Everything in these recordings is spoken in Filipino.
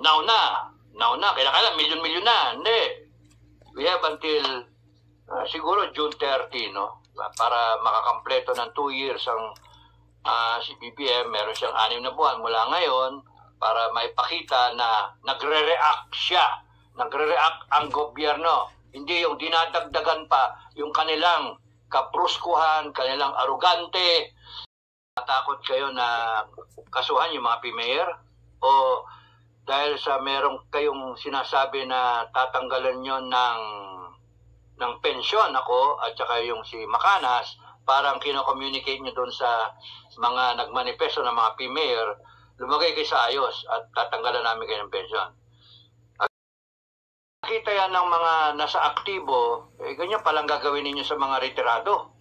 Now na, kailangan milyon-milyon na. Hindi. We have until siguro June 30, no? Para makakompleto ng 2 years ang si BBM. Meron siyang 6 na buwan mula ngayon para maipakita na nagre-react siya. Nagre-react ang gobyerno. Hindi yung dinadagdagan pa yung kanilang kapruskuhan, kanilang arugante. Takot kayo na kasuhan yung mga P-Mayor? O dahil sa merong kayong sinasabi na tatanggalan nyo ng pensyon ako at saka yung si Macanas, parang kino-communicate nyo doon sa mga nagmanifesto ng mga P-Mayor, lumagay kayo sa ayos at tatanggalan namin kayo ng pensyon. At nakita yan ng mga nasa aktibo, ganyan palang gagawin ninyo sa mga retirado.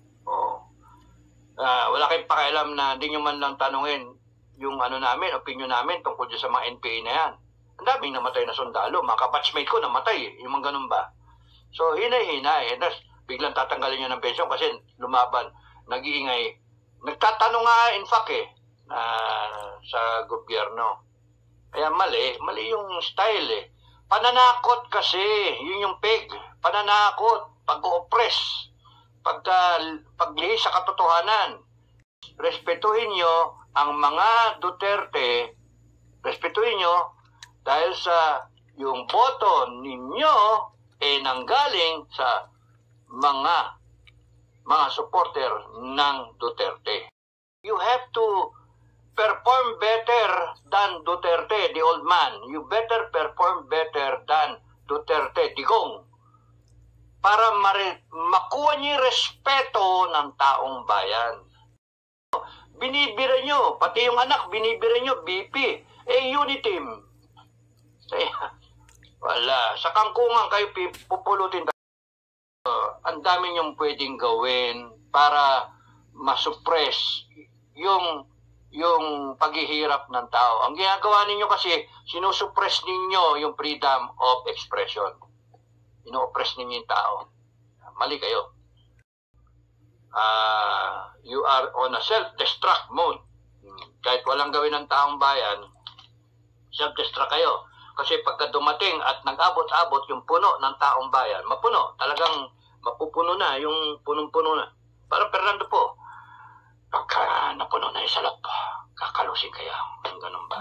Wala kayong pakialam na hindi nyo man lang tanungin yung namin, opinion namin tungkol sa mga NPA na yan. Ang daming namatay na sundalo, mga kabatchmate ko namatay, yung mga ganun ba? So, hinay-hinay. Tapos, biglang tatanggalin nyo ng pensyon kasi lumaban, nag-iingay. Nagtatanong nga, in fact, sa gobyerno. Kaya mali yung style Pananakot kasi, yun yung peg. Pananakot, pag-oppress, paglihis sa katotohanan. Respetuhin nyo ang mga Duterte, respetuhin nyo dahil sa yung boto ninyo nanggaling sa mga supporter ng Duterte. You have to perform better than Duterte, the old man. You better perform better than Duterte, Digong. Para makuha niyo respeto ng taong bayan. Binibira nyo, pati yung anak, binibira nyo, BP. Uniteam. Wala. Sa kangkungan kayo pupulutin. Ang dami nyong pwedeng gawin para masuppress yung paghihirap ng tao. Ang ginagawa ninyo kasi, sinusuppress ninyo yung freedom of expression. Ino-oppress ninyo yung tao. Mali kayo. You are on a self-destruct mode. Kahit walang gawin ng taong bayan, self-destruct kayo. Kasi pagka dumating at nag-abot-abot yung puno ng taong bayan, mapuno, talagang mapupuno na, yung punong-puno na. Parang Fernando po, pagka napuno na yung salap, kakalusin kaya. Ang ganun ba?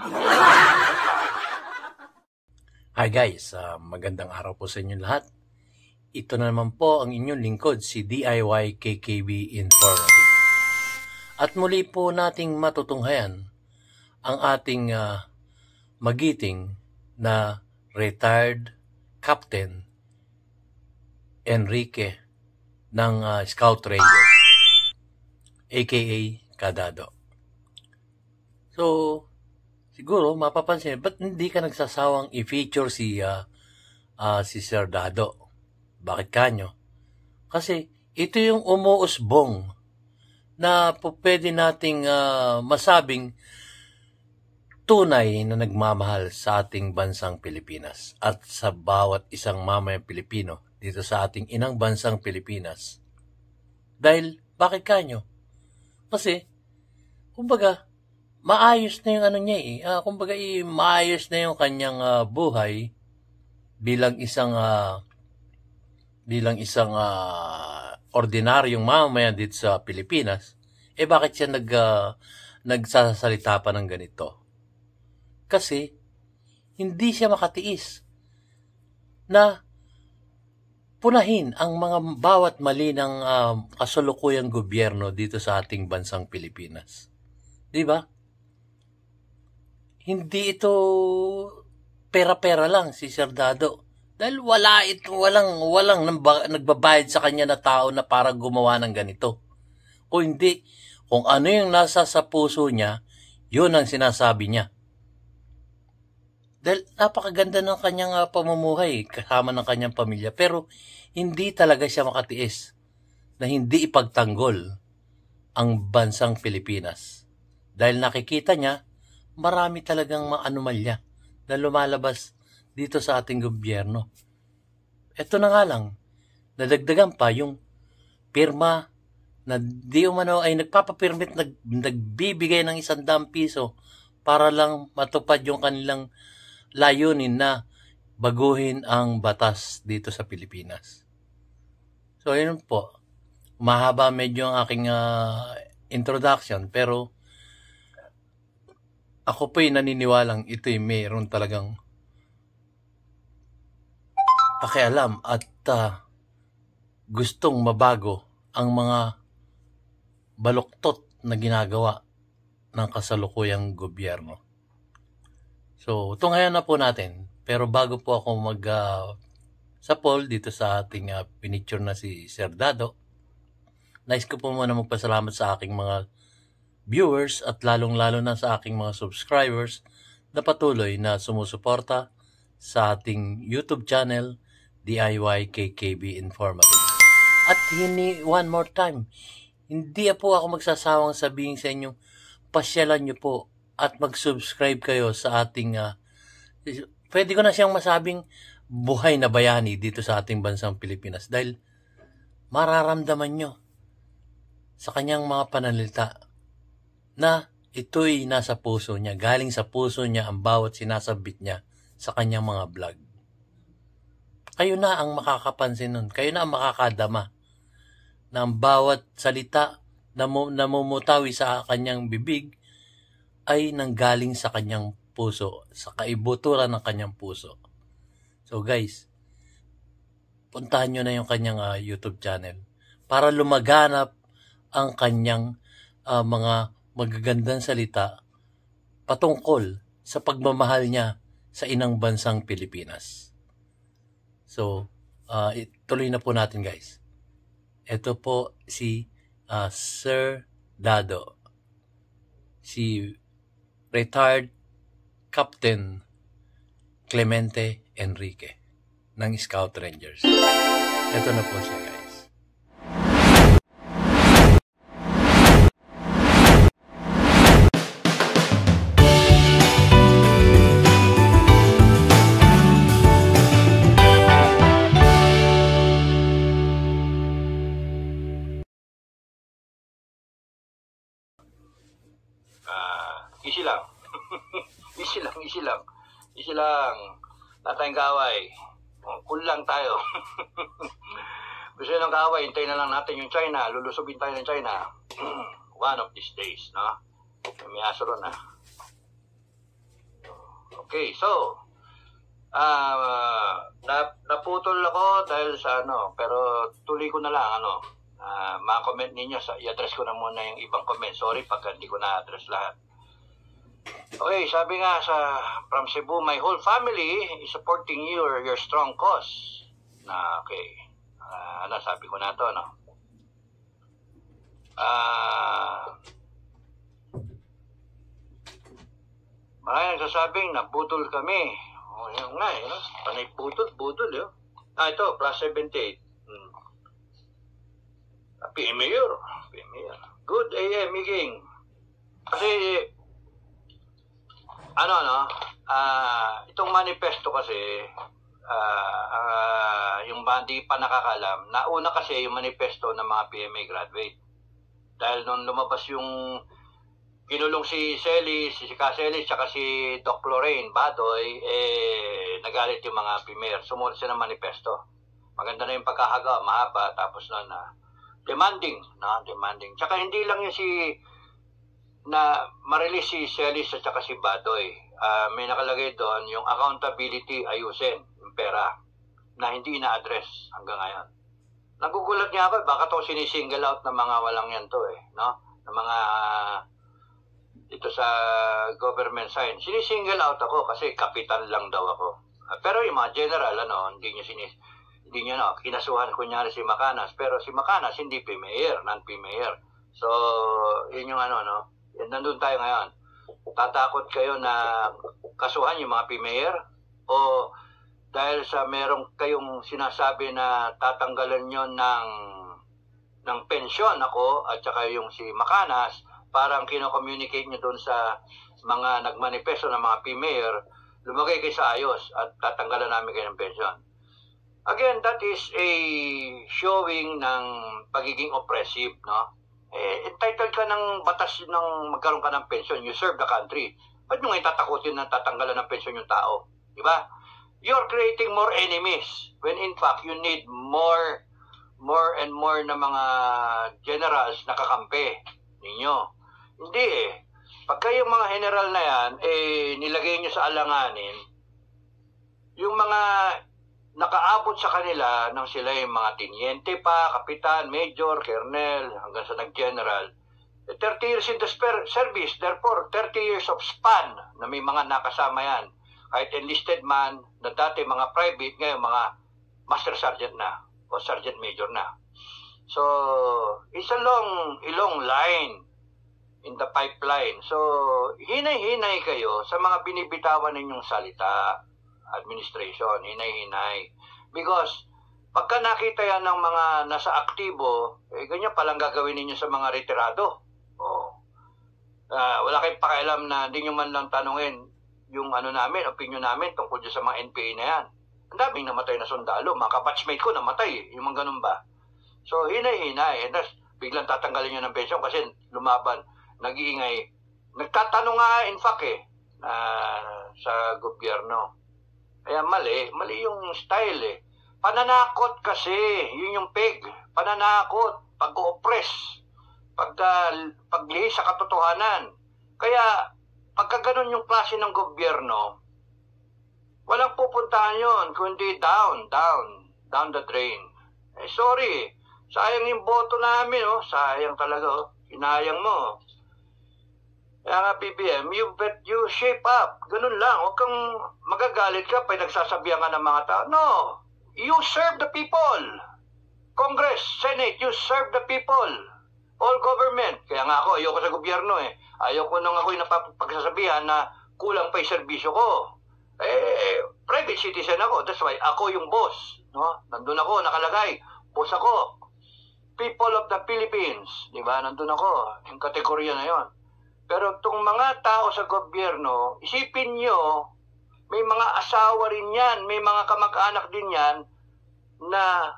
Hi guys, magandang araw po sa inyo lahat. Ito na naman po ang inyong lingkod, si DIY KKB Informative. At muli po nating matutunghayan ang ating magiting na retired Captain Enrique ng Scout Rangers, aka Kadado. So, siguro mapapansin, ba't hindi ka nagsasawang i-feature si Sir Dado? Bakit kanyo? Kasi ito yung umuusbong na pwede nating masabing tunay na nagmamahal sa ating bansang Pilipinas at sa bawat isang mamayang Pilipino dito sa ating inang bansang Pilipinas. Dahil, bakit kanyo? Kasi, kumbaga, maayos na yung niya maayos na yung kanyang buhay bilang isang ordinaryong mamamayan dito sa Pilipinas. Bakit siya nagsasalita pa ng ganito? Kasi hindi siya makatiis na punahin ang mga bawat mali ng kasalukuyang gobyerno dito sa ating bansang Pilipinas. Di ba? Hindi ito pera-pera lang si Sir Dado. Dahil walang nagbabayad sa kanya na tao na para gumawa ng ganito. Kung hindi, kung ano yung nasa sa puso niya, yun ang sinasabi niya. Dahil napakaganda ng kanyang pamumuhay kasama ng kanyang pamilya. Pero hindi talaga siya makatiis na hindi ipagtanggol ang bansang Pilipinas. Dahil nakikita niya, marami talagang mga anomalya na lumalabas dito sa ating gobyerno. Ito na nga lang, nadagdagan pa yung pirma na di umano ay nagpapapirmit, nagbibigay ng 100 piso para lang matupad yung kanilang layunin na baguhin ang batas dito sa Pilipinas. So, yun po. Mahaba medyo ang aking introduction, pero ako po'y naniniwalang ito'y mayroon talagang pakialam at gustong mabago ang mga baluktot na ginagawa ng kasalukuyang gobyerno. So, tunghayan na po natin. Pero bago po ako sa poll dito sa ating pinicture na si Sir Dado, nais ko po muna magpasalamat sa aking mga viewers at lalong-lalo na sa aking mga subscribers na patuloy na sumusuporta sa ating YouTube channel, DIY KKB Informative. At one more time, hindi po ako magsasawang sabihin sa inyo, pasyalan nyo po at mag-subscribe kayo sa ating, pwede ko na siyang masabing buhay na bayani dito sa ating bansang Pilipinas dahil mararamdaman nyo sa kanyang mga pananalita na ito'y nasa puso niya, galing sa puso niya ang bawat sinasabit niya sa kanyang mga vlog. Kayo na ang makakapansin nun, kayo na ang makakadama na ang bawat salita na namumutawi sa kanyang bibig ay nanggaling sa kanyang puso, sa kaibuturan ng kanyang puso. So guys, puntahan nyo na yung kanyang YouTube channel para lumaganap ang kanyang mga magagandang salita patungkol sa pagmamahal niya sa inang bansang Pilipinas. So, ituloy na po natin guys. Ito po si Sir Dado, si retired Captain Clemente Enrique ng Scout Rangers. Ito na po siya guys. Easy lang. Easy lang. Natayong kaaway. Cool lang tayo. Gusto nyo ng kaaway, hintayin na lang natin yung China. Lulusubin tayo ng China. One of these days, no? May aso ron, Okay, so, naputol ako dahil sa pero tuloy ko na lang, mga comment ninyo, i-address ko na muna yung ibang comment. Sorry pagka hindi ko na-address lahat. Okay, sabi nga from Cebu, my whole family is supporting your strong cause. Okay. Sabi ko na to, Maraming nagsasabing naputol kami. Yun nga panay putol, yun. Ito, plus 78. PMAyor. Good AM, Miging. Kasi, itong manifesto kasi, yung hindi pa nakakalam, nauna kasi yung manifesto ng mga PMA graduate. Dahil nung lumabas yung kinulong si Celis, si Cacelis, tsaka si Doc Lorraine Badoy, nagalit yung mga PMAyer. Sumunod sila ng manifesto. Maganda na yung pagkahagawa, mahaba, tapos demanding. Tsaka hindi lang yung ma-release si Celis at saka si Badoy. May nakalagay doon yung accountability ayusin, yung pera, na hindi na-address hanggang ngayon. Nagugulat niya ako, baka to sinisingle out ng mga walang yan to ng mga dito sa government side. Sinisingle out ako kasi kapitan lang daw ako. Pero yung mga general, hindi niya kinasuhan kunyari si Macanas, pero si Macanas hindi PMAyer, non-PMAyer. So, yun yung nandun tayo ngayon. Tatakot kayo na kasuhan yung mga PMAyer o dahil sa merong kayong sinasabi na tatanggalan nyo ng pensyon ako at saka yung si Macanas, parang kino-communicate nyo doon sa mga nagmanifesto ng mga PMAyer, lumagay kayo sa ayos at tatanggalan namin kayo ng pensyon. Again, that is a showing ng pagiging oppressive, entitled ka ng batas ng magkaroon ka ng pensyon. You serve the country. Ba't nyo nga itatakutin na tatanggalan ng pensyon yung tao? Di ba? You're creating more enemies when in fact you need more and more na mga generals na kakampi ninyo. Hindi eh. Pagka yung mga general na yan, nilagay nyo sa alanganin, yung mga nakaabot sa kanila nang sila yung mga tinyente pa, kapitan, major, colonel, hanggang sa nag-general, 30 years in the service, therefore 30 years of span na may mga nakasama yan. Kahit enlisted man, na dati mga private, ngayon mga master sergeant na o sergeant major na. So, it's a long line in the pipeline. So, hinay-hinay kayo sa mga binibitawan ninyong salita, administration, hinay-hinay. Because, pagka nakita yan ng mga nasa aktibo, ganyan palang gagawin ninyo sa mga retirado. Wala kayong pakialam na hindi nyo man lang tanungin yung namin, opinion namin tungkol sa mga NPA na yan. Ang daming namatay na sundalo, mga kabatchmate ko namatay, yung mga ganun ba? So, hinay-hinay. Tapos, biglang tatanggalin nyo ng pensyon kasi lumaban, nag-iingay. Nagtatanong nga, in fact, sa gobyerno. Kaya mali yung style Pananakot kasi, yun yung peg. Pananakot, pag-oppress, paglihis sa katotohanan. Kaya, pagka ganun yung klase ng gobyerno, walang pupuntahan yun, kundi down the drain. Sorry, sayang yung boto namin, sayang talaga, hinayang mo. Kaya nga, PBM, you shape up. Ganun lang, huwag kang magagalit ka pag nagsasabihan ka ng mga tao. No, you serve the people. Congress, Senate, you serve the people. All government. Kaya nga ako, ayoko sa gobyerno Ayoko nang ako'y napagsasabihan na kulang pa yung serbisyo ko. Private citizen ako. That's why ako yung boss. No? Nandun ako, nakalagay. Boss ako. People of the Philippines. Diba? Nandun ako. Yung kategorya na yon. Pero itong mga tao sa gobyerno, isipin nyo, may mga asawa rin yan, may mga kamag-anak din yan na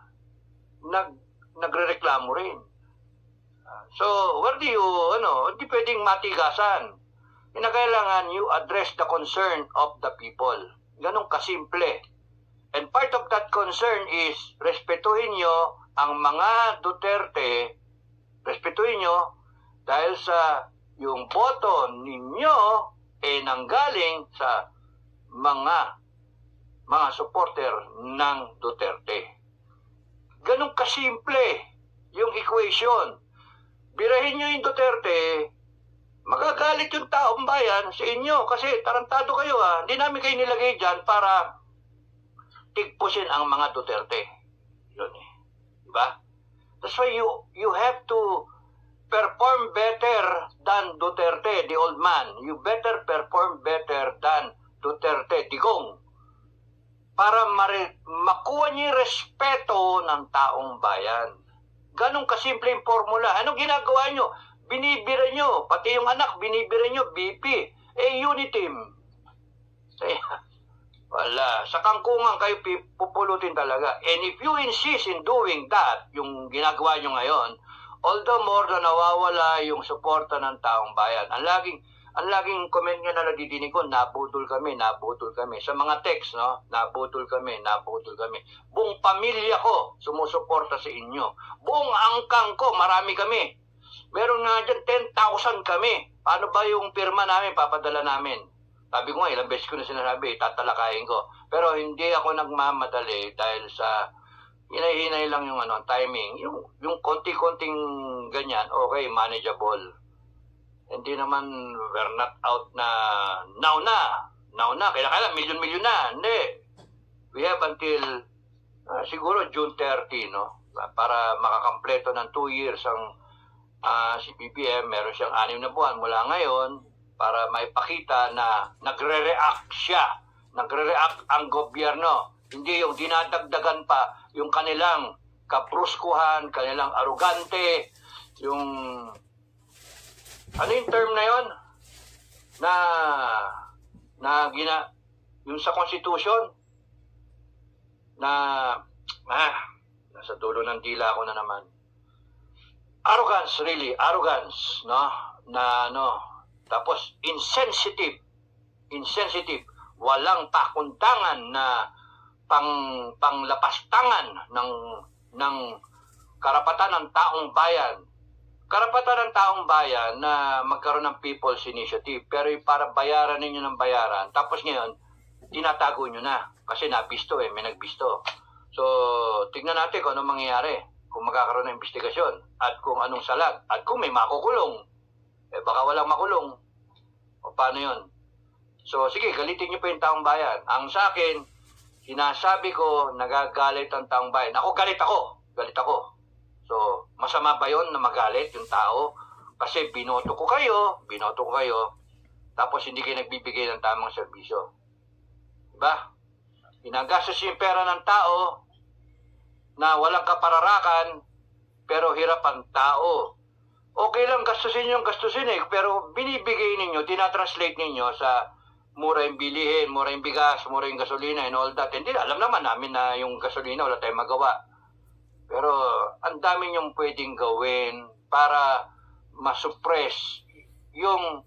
nagrereklamo rin. So, where do you, hindi pwedeng matigasan. Kinakailangan you address the concern of the people. Ganun kasimple. And part of that concern is, respetuhin nyo ang mga Duterte, respetuhin nyo dahil sa yung boto ninyo nanggaling sa mga supporter ng Duterte. Ganun kasimple yung equation. Birahin nyo yung Duterte, magagalit yung taong bayan sa inyo kasi tarantado kayo Hindi namin kayo nilagay dyan para tigpusin ang mga Duterte. Yun Diba? That's why you have to perform better than Duterte, the old man. You better perform better than Duterte, Digong. Para makuha niyo yung respeto ng taong bayan. Ganong kasimple yung formula. Anong ginagawa nyo? Binibira nyo. Pati yung anak, binibira nyo. BP. Uniteam. Wala. Sa kangkungan kayo pupulutin talaga. And if you insist in doing that, yung ginagawa nyo ngayon, although more na nawawala yung suporta ng taong bayan. Ang laging comment nyo na nadidinig ko, nabutol kami. Sa mga text, nabutol kami. Buong pamilya ko, sumusuporta sa inyo. Buong angkang ko, marami kami. Meron nga dyan, 10,000 kami. Paano ba yung pirma namin, papadala namin? Sabi ko nga, ilang beses ko na sinasabi, tatalakayin ko. Pero hindi ako nagmamadali dahil sa hinay-hinay lang yung timing. Yung konti-konting ganyan, okay, manageable. Hindi naman, we're not out na now na. Kailangan, milyon-milyon na. Hindi. We have until siguro June 30, para makakampleto ng 2 years ang si BBM. Meron siyang 6 na buwan mula ngayon para maipakita na nagre-react siya. Nagre-react ang gobyerno. Hindi yung dinadagdagan pa yung kanilang kapruskuhan, kanilang arugante, yung yung term na yon yung sa Constitution na nasa dulo ng dila ko na naman. Arrogance, tapos insensitive walang pakundangan na panglapastangan ng karapatan ng taong bayan. Karapatan ng taong bayan na magkaroon ng people's initiative, pero para bayaran ninyo ng bayaran, tapos ngayon, tinatago nyo na kasi nabisto may nagbisto. So, tignan natin kung anong mangyayari, kung magkakaroon ng investigasyon, at kung anong salag, at kung may makukulong. Baka walang makulong. O paano yun? So, sige, galitin nyo pa yung taong bayan. Ang sa akin, sinasabi ko, nagagalit ang taong bayan. Ako, galit ako. Galit ako. So, masama ba yun na magalit yung tao? Kasi binoto ko kayo, tapos hindi kayo nagbibigay ng tamang serbisyo. Diba? Ginagastos yung pera ng tao na walang kapararakan, pero hirap ang tao. Okay lang gastusin pero binibigay ninyo, tinatranslate ninyo sa mura yung bilihin, mura yung bigas, mura yung gasolina and all that. Hindi, alam naman namin na yung gasolina wala tayong magawa. Pero ang dami niyong pwedeng gawin para masuppress yung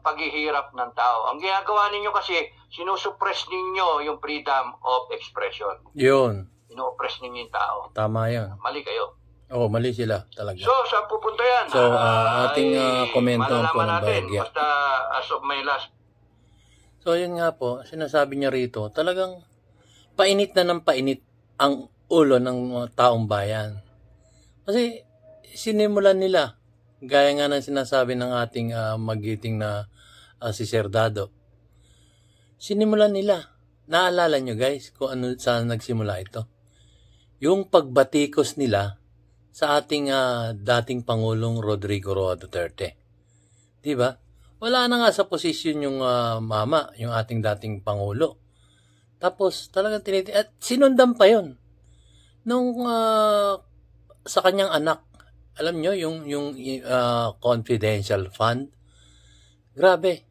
paghihirap ng tao. Ang ginagawa ninyo kasi, sinusuppress ninyo yung freedom of expression. Yun. Ino-oppress ninyo yung tao. Tama yan. Mali kayo. Oo, mali sila talaga. So, saan pupunta yan? So, ating komento po ng bahagya. Basta as of my last. So, yun nga po, sinasabi niya rito, talagang painit na ng painit ang ulo ng taong bayan. Kasi sinimulan nila, gaya nga ng sinasabi ng ating magiting na si Sir Dado. Sinimulan nila. Naalala nyo guys kung ano saan nagsimula ito? Yung pagbatikos nila sa ating dating Pangulong Rodrigo Roa Duterte. Diba? Wala na nga sa posisyon yung mama, yung ating dating Pangulo. Tapos talagang at sinundan pa yon nung sa kanyang anak. Alam nyo, yung confidential fund. Grabe.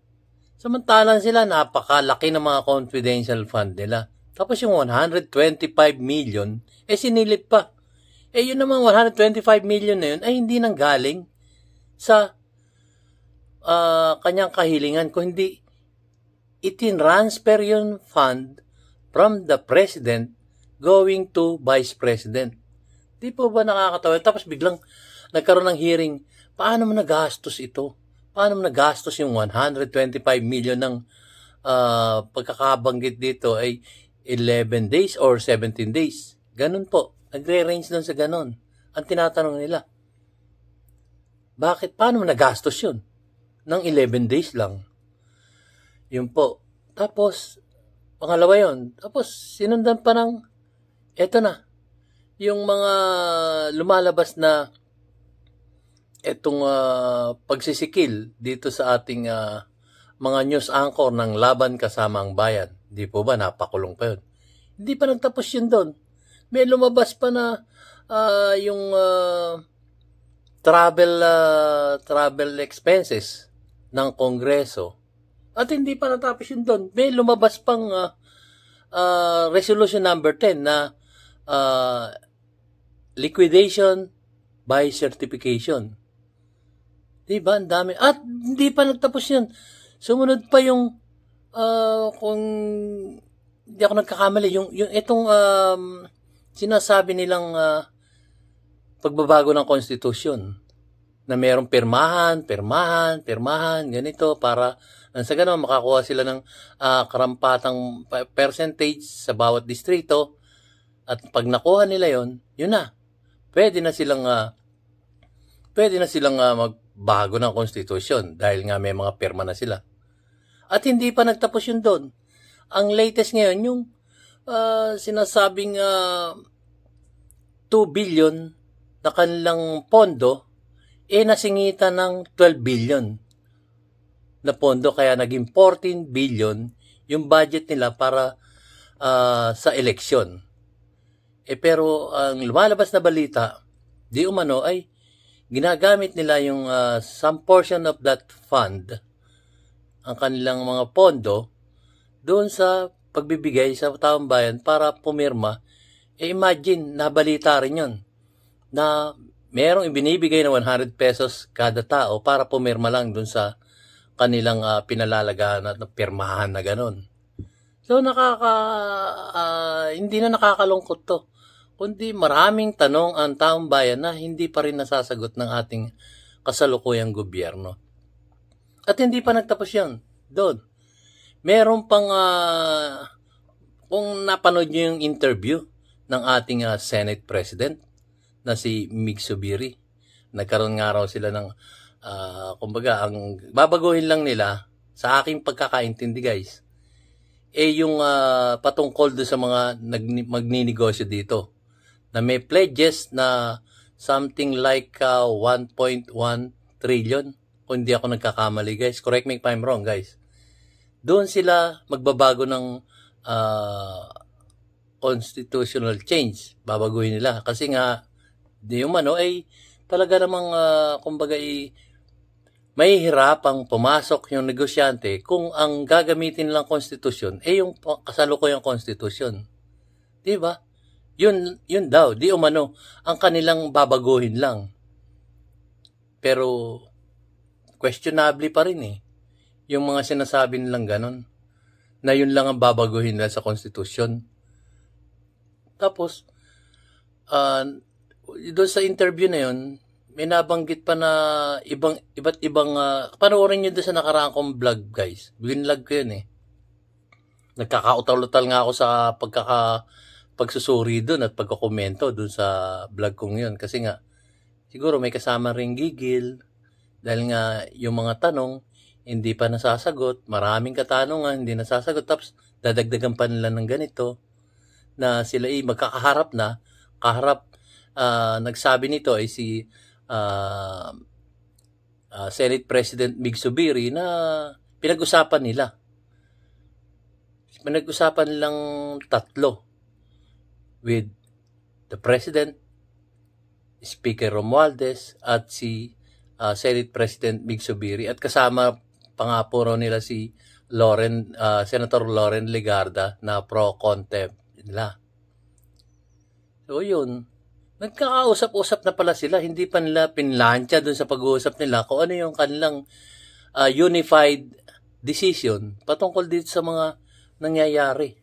Samantalang sila, napakalaki ng mga confidential fund nila. Tapos yung 125 million, sinilip pa. Yun namang 125 million na yun, ay hindi nang galing sa kanyang kahilingan. Kung hindi, itinransfer yung fund from the president going to vice president. Di po ba nakakatawa? Tapos biglang nagkaroon ng hearing, paano mo nagastos ito? Paano mo nagastos yung 125 million ng pagkakabanggit dito ay 11 days or 17 days? Ganun po. Nagre-range doon sa ganun. Ang tinatanong nila, bakit? Paano mo nagastos yun? Ng 11 days lang. Yun po. Tapos, pangalawa yun. Tapos, sinundan pa ng eto na, yung mga lumalabas na etong pagsisikil dito sa ating mga news anchor ng Laban Kasama ang Bayan. Di po ba napakulong pa yun? Hindi pa nagtapos yun doon. May lumabas pa na yung travel expenses ng Kongreso. At hindi pa natapos yun doon. May lumabas pang resolution number 10 na liquidation by certification. Diba? Ang dami. At hindi pa nagtapos yun. Sumunod pa yung kung hindi ako nagkakamali, yung itong sinasabi nilang pagbabago ng konstitusyon na mayroong pirmahan, ganito para sa ganun makakuha sila ng karampatang percentage sa bawat distrito. At pag nakuha nila yon, yun na. Pwede na silang magbago ng konstitusyon dahil nga may mga pirma na sila. At hindi pa nagtapos yun doon. Ang latest ngayon, yung sinasabing 2 billion na kanilang pondo, nasingitan ng 12 billion na pondo. Kaya naging 14 billion yung budget nila para sa eleksyon. Pero ang lumalabas na balita, di umano ay ginagamit nila yung some portion of that fund, ang kanilang mga pondo, doon sa pagbibigay sa taong bayan para pumirma. Imagine, nabalita rin yun, na merong ibinibigay na 100 pesos kada tao para pumirma lang doon sa kanilang pinalalagahan at pirmahan na ganun. So hindi na nakakalungkot to. Kundi maraming tanong ang taong bayan na hindi pa rin nasasagot ng ating kasalukuyang gobyerno. At hindi pa nagtapos yan. Doon. Meron pang, kung napanood nyo yung interview ng ating Senate President na si Mig Zubiri, nagkaroon nga raw sila ng, kumbaga, ang babaguhin lang nila, sa aking pagkakaintindi guys, yung patungkol doon sa mga magninegosyo dito, na may pledges na something like 1.1 trillion. Kung hindi ako nagkakamali guys, correct me if I'm wrong guys. Doon sila magbabago ng constitutional change. Babaguhin nila. Kasi nga, di umano ay talaga namang, kumbaga may hirapang pumasok yung negosyante kung ang gagamitin lang konstitusyon yung kasalukuyang konstitusyon. Di ba? Yun daw. Di umano, ang kanilang babaguhin lang. Pero, questionable pa rin yung mga sinasabi nilang ganon, na yun lang ang babaguhin nila sa konstitusyon. Tapos, doon sa interview na yun, may nabanggit pa na iba't ibang, panoorin nyo doon sa nakaraang kong vlog guys. Winlog ko yun Nagkakautal-utal nga ako sa pagsusuri doon at pagkakomento doon sa vlog kong yun. Kasi nga, siguro may kasama ring gigil, dahil nga yung mga tanong, hindi pa nasasagot, maraming katanungan, hindi nasasagot, tapos dadagdagan pa nila ng ganito, na sila magkakaharap na, nagsabi nito ay si Senate President Mig Zubiri na pinag-usapan nilang tatlo with the President, Speaker Romualdez at si Senate President Mig Zubiri, at kasama pa nga po raw nila si Senator Loren Legarda na pro-contempt nila. So yun, nagkakausap-usap na pala sila, hindi pa nila pinlansya dun sa pag-uusap nila kung ano yung kanilang unified decision patungkol dito sa mga nangyayari,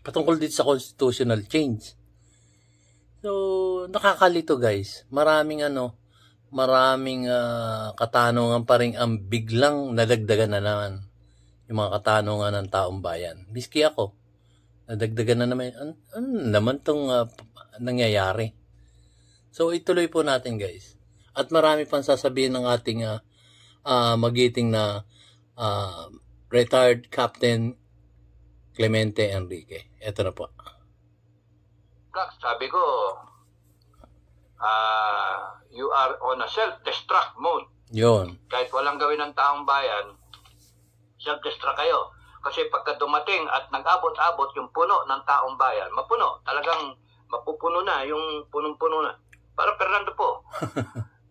patungkol dito sa constitutional change. So, nakakalito guys. Maraming katanungan pa rin ang biglang nadagdagan na naman yung mga katanungan ng taong bayan. Miski ako, nadagdagan na naman. Ano naman tong nangyayari? So, ituloy po natin guys. At marami pang sasabihin ng ating magiting na retired Captain Clemente Enrique. Ito na po. Sabi ko, you are on a self-destruct mode. Yun. Kahit walang gawin ng taong bayan, self-destruct kayo. Kasi pagka dumating at nag-abot-abot yung puno ng taong bayan, mapuno. Talagang mapupuno na, yung punong-puno na. Para Fernando po.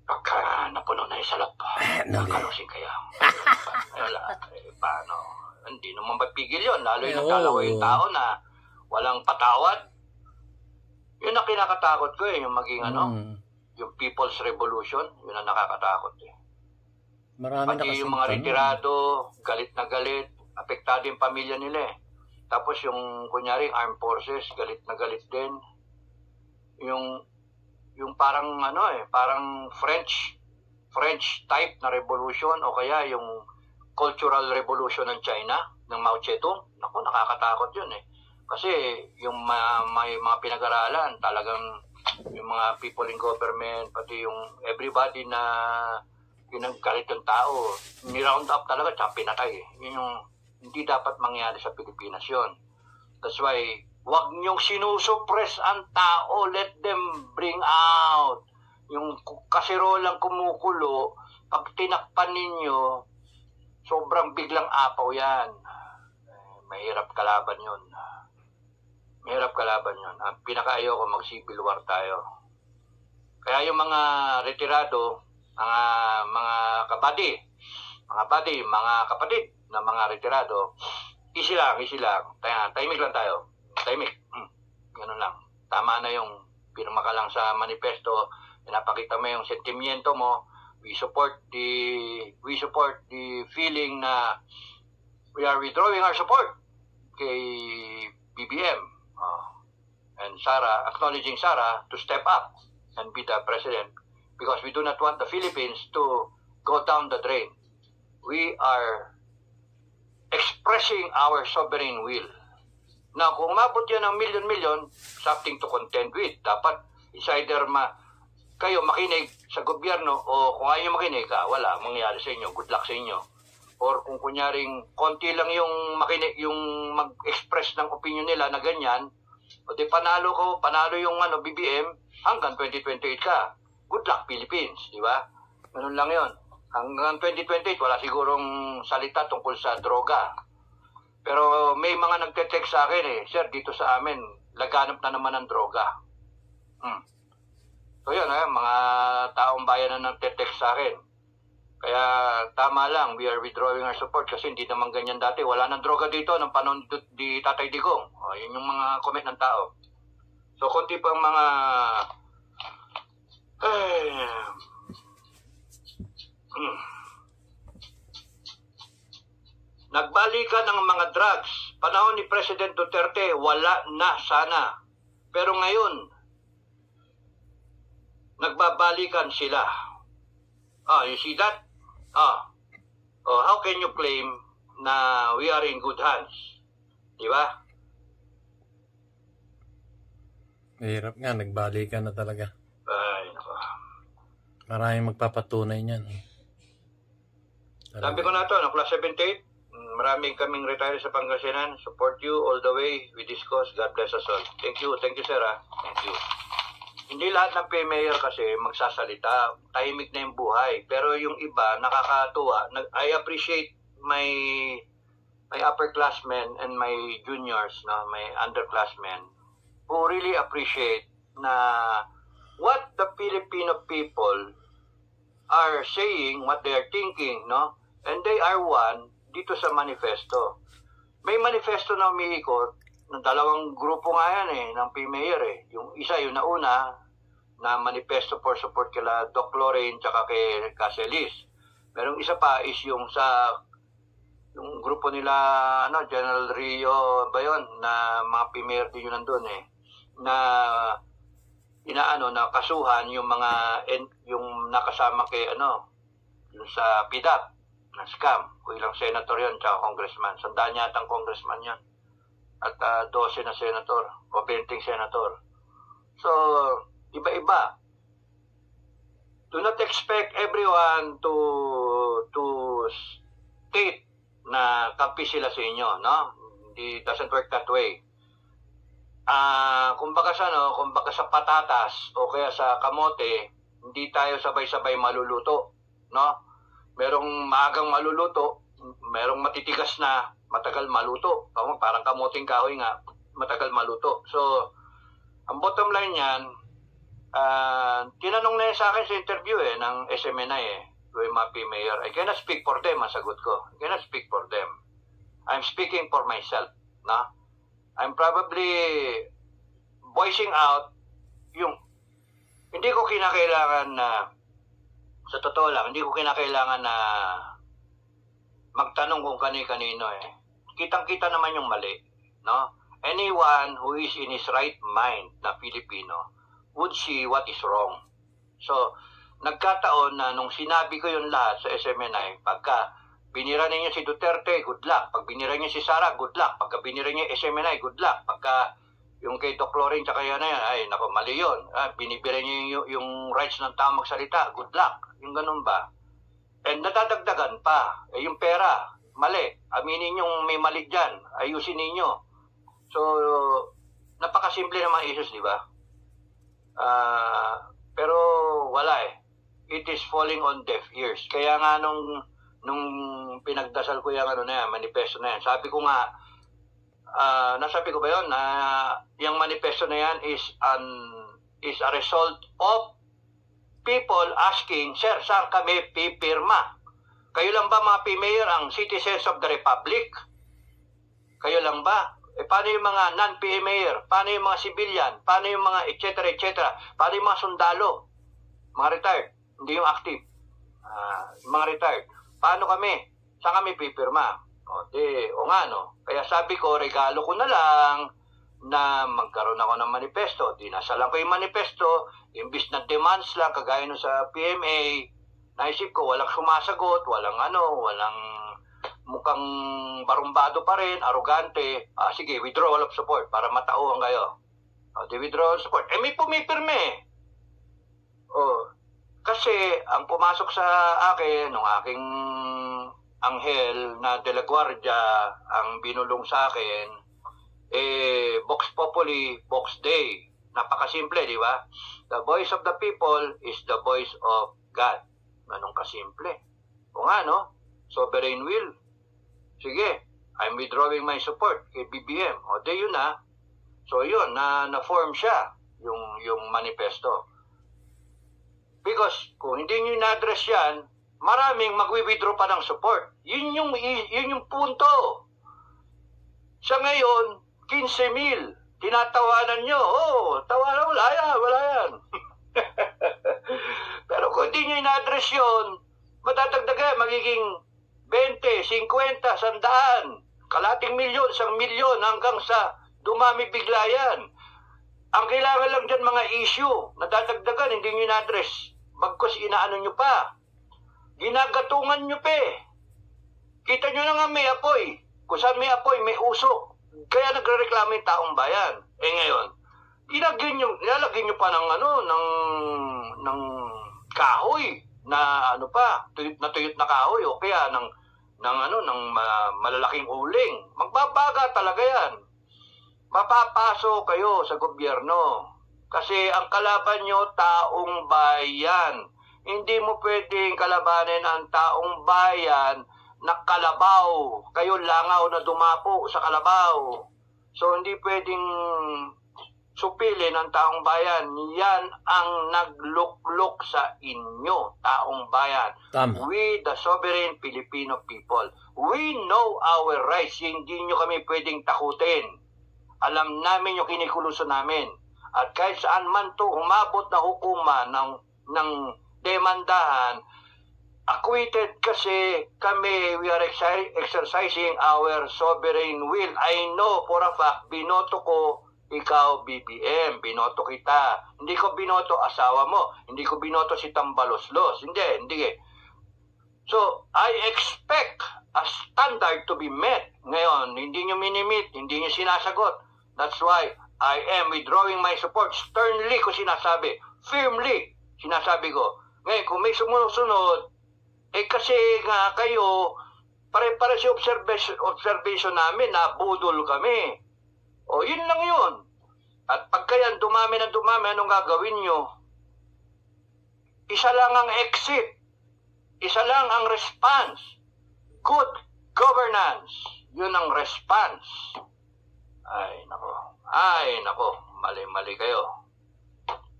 Pagka napuno na yung salap, nakalusing kaya. Paano? Hindi naman mapigil yun. Lalo yung nagkalawa yung tao na walang patawad. Yun ang kinakatakot ko yung maging yung People's Revolution, yun ang nakakatakot Marami pati yung mga retirado, galit na galit, apektado yung pamilya nila Tapos yung, kunyari, armed forces, galit na galit din. Yung parang, parang French type na revolution o kaya yung cultural revolution ng China, ng Mao Zedong. Naku, nakakatakot yun Kasi yung may mga pinag-aralan, talagang yung mga people in government, pati yung everybody na pinagkalit yung tao, ni-round up talaga, tsaka pinatay. Yun yung hindi dapat mangyari sa Pilipinas yun. That's why, wag niyong sinusuppress ang tao, let them bring out. Yung kasirolang kumukulo, pag tinakpan ninyo, sobrang biglang apaw yan. Mahirap kalaban yun. Mahirap kalaban yun. Ang pinakaayaw ko, mag-civil war tayo. Kaya yung mga retirado, mga kapatid, mga kapatid na mga retirado, easy lang. Tahimik lang tayo. Tahimik. Ganun lang. Tama na yung pirma ka lang sa manifesto, pinapakita mo yung sentimiento mo, We support the feeling na we are withdrawing our support kay BBM and Sara, acknowledging Sara to step up and be the president because we do not want the Philippines to go down the drain. We are expressing our sovereign will. Now, kung umabot yan ng milyon-milyon, something to contend with. Dapat is either kayo makinig sa gobyerno o kung ayaw makinig, wala, mangyari sa inyo, good luck sa inyo. Or kung kunyaring konti lang yung makinig, yung mag-express ng opinion nila na ganyan, o di panalo yung BBM, hanggang 2028 ka. Good luck, Philippines, di ba? Ganun lang yon. Hanggang 2028, wala sigurong salita tungkol sa droga. Pero may mga nagte-text sa akin Sir, dito sa amin, laganap na naman ang droga. So yun, mga taong bayan na nagte-text sa akin. Kaya tama lang, we are withdrawing our support kasi hindi naman ganyan dati. Wala nang droga dito ng panahon di Tatay Digong. Yun yung mga comment ng tao. So konti pang mga nagbalikan ng mga drugs. Panahon ni President Duterte, wala na sana. Pero ngayon, nagbabalikan sila. You see that? How can you claim na we are in good hands? Di ba? Mahirap nga, nagbalikan na talaga. Ay, nako. Maraming magpapatunay niyan. Sabi ko na ito, class 78, maraming kaming retire sa Pangasinan. Support you all the way with this cause. God bless us all. Thank you, sir. Thank you. Hindi lahat ng mayor kasi magsasalita. Tahimik na yung buhay. Pero yung iba, nakakatuwa. I appreciate my upperclassmen and my juniors, my underclassmen, who really appreciate na what the Filipino people are saying, what they are thinking, and they are one dito sa manifesto. May manifesto na umiikot ng dalawang grupo nga yan ng PMayor Yung isa, yung nauna, na manifesto for support kila Doc Lorraine tsaka kay Caselis. Merong isa pa is yung yung grupo nila, General Rio ba yun, na mga PMayor din yun nandun na na kasuhan yung yung nakasama kay yung sa PDAP na scam. Kung ilang senator yun tsaka congressman. 100 yatang congressman yan. At 12 na senator o 20 senator. So, iba-iba. Do not expect everyone to state na kampi sila sa inyo, It doesn't work that way. Kumbaga sa patatas o kaya sa kamote, hindi tayo sabay-sabay maluluto, Merong maagang maluluto, merong matitigas na matagal maluto. Parang kamoting kahoy nga, matagal maluto. So, ang bottom line yan, tinanong na yun sa akin sa interview ng SMNI yung mga PMayor. I cannot speak for them, ang sagot ko. I cannot speak for them. I'm speaking for myself, I'm probably voicing out yung hindi ko kinakailangan na sa totoo lang, hindi ko kinakailangan na magtanong kung kani-kanino Kitang-kita naman yung mali, Anyone who is in his right mind na Filipino would see what is wrong. So, nagkataon na nung sinabi ko yun lahat sa SMNI, pagka binira ninyo si Duterte, good luck. Pag binira niyo si Sara, good luck. Pagka binira niyo SMNI, good luck. Pagka yung kay Doc Lorraine tsaka yan, mali yun. Binibira niyo yung rights ng tao magsalita, good luck. Yung ganun ba? And nadadagdagan pa. Yung pera, mali. Aminin yung may mali dyan. Ayusin ninyo. So, napakasimple ng mga issues, di ba? Pero wala It is falling on deaf ears. Kaya nga nung pinagdasal ko yung manifesto na yan, sabi ko nga, nasabi ko ba yun, yung manifesto na yan is a result of people asking, Sir, saan kami pipirma? Kayo lang ba mga PMayor ang citizens of the Republic? Kayo lang ba? Paano yung mga non-PMayor? Paano yung mga civilian? Paano yung mga etc. Paano yung mga sundalo? Mga retired, hindi yung active. yung mga retired, paano kami? Saan kami pipirma? O nga, no? Kaya sabi ko, regalo ko na lang na magkaroon ako ng manifesto. Dinasalan ko yung manifesto, imbis na demands lang, kagaya no sa PMA, naisip ko, walang sumasagot, walang mukhang barumbado pa rin, arugante. Sige, withdrawal of support para matauhan kayo. Di withdrawal of support. May pumipirme. Kasi ang pumasok sa akin, nung aking anghel na de la Guardia, ang binulong sa akin, Vox Populi, Vox Dei. Napakasimple, di ba? The voice of the people is the voice of God. Ganun kasimple. O nga, no? Sovereign will. Sige, I'm withdrawing my support kay BBM. Di yun na. So yun, na-form siya, yung manifesto. Because kung hindi nyo na-address yan, maraming magwi-withdraw pa ng support. Yun yung punto. Sa ngayon, 15,000. Tinatawanan nyo. Tawanan, wala yan. Pero kung hindi nyo na-address yun, matadagdagan, magiging 20, 50, 100, kalating milyon, 1 milyon, hanggang sa dumami bigla yan. Ang kailangan lang dyan mga issue na dadagdagan, hindi nyo na-address. Bagkos inaano nyo pa. Ginagatungan nyo pa. Kita nyo na nga may apoy. Kung saan may apoy, may usok. Kaya nagre-reklamo yung taong bayan. Ngayon, nilalagyan nyo pa ng kahoy na tuyot na kahoy o kaya ng malalaking uling. Magbabaga talaga yan. Mapapaso kayo sa gobyerno. Kasi ang kalaban nyo, taong bayan. Hindi mo pwedeng kalabanin ang taong bayan na kalabaw. Kayo langaw na dumapo sa kalabaw. So hindi pwedeng supilin ang taong bayan. Yan ang nagluklok sa inyo, taong bayan. Tama. We, the sovereign Filipino people, we know our rights. Hindi nyo kami pwedeng takutin. Alam namin yung kinikuluso namin. At kahit saan man to umabot na hukuma ng demandahan, acquitted kasi kami, we are exercising our sovereign will. I know for a fact, binoto ko ikaw, BBM, binoto kita. Hindi ko binoto asawa mo. Hindi ko binoto si Tambaloslos. Hindi. So, I expect a standard to be met. Ngayon, hindi nyo minimit, hindi nyo sinasagot. That's why I am withdrawing my support. Sternly ko sinasabi. Firmly sinasabi ko. Ngayon, kung may sumusunod, kasi nga kayo, pare-pare si observation namin na budol kami. Yun lang yun. At pagka yan, dumami, anong gagawin nyo? Isa lang ang exit. Isa lang ang response. Good governance. Yun ang response. Ay, nako. Mali kayo.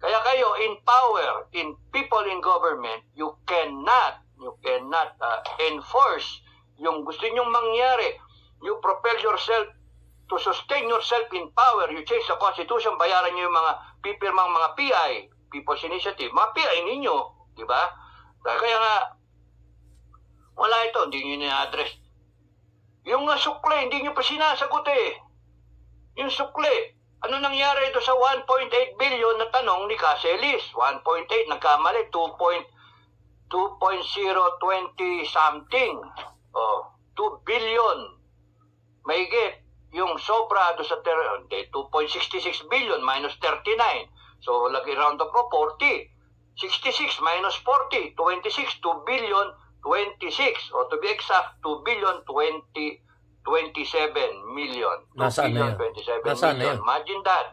Kaya kayo, in power, in people in government, you cannot enforce yung gusto nyong mangyari. You propel yourself to sustain yourself in power. You change the constitution, bayaran nyo yung mga pipirmang mga PI, People's Initiative, mga PI ninyo, di ba? Kaya nga, wala ito, hindi nyo na-address. Yung sukle, hindi nyo pa sinasagot Yung sukle, ano nangyari ito sa 1.8 billion na tanong ni Caselis? 1.8, nagkamali, 2.020 something. 2 billion. Mahigit. Yung sobra do sa 2.66 billion minus 39. So, lagi round up mo, 40. 66 minus 40, 26, 2 billion, 26. O to be exact, 2 billion, 27 million. Nasaan na yun? 27 Nasaan million. na yun? Imagine that.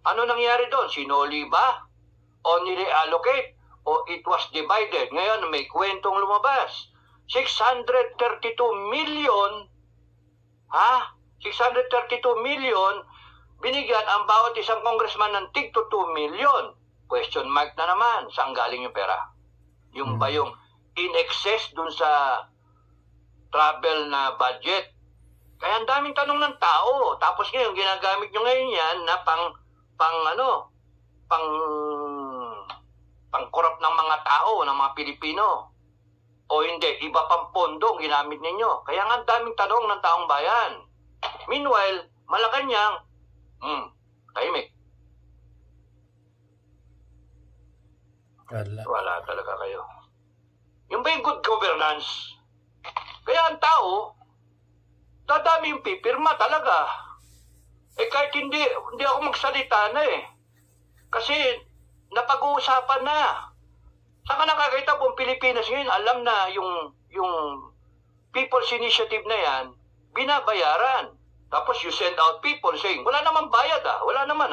Ano nangyari doon? Sinoli ba? O nire-allocate? O it was divided? Ngayon, may kwentong lumabas. 632 million, 632 million, binigyan ang bawat isang congressman ng tig to 2 million. Question mark na naman, saan galing yung pera? Yung ba yung in excess dun sa travel na budget? Kaya ang daming tanong ng tao. Tapos ngayon, ginagamit nyo ngayon yan na pang-corrupt ng mga tao, ng mga Pilipino. o hindi, iba pang pondo ang ginamit ninyo. Kaya nga daming tanong ng taong bayan. Meanwhile, Malacanang, tahimik. Wala talaga kayo. Yung ba yung good governance? Kaya ang tao, dadami yung pipirma talaga. Kahit hindi ako magsalita na Kasi napag-uusapan na. Saan ka nakakita kung Pilipinas ngayon, alam na yung People's Initiative na yan, binabayaran. Tapos you send out people saying, wala naman bayad wala naman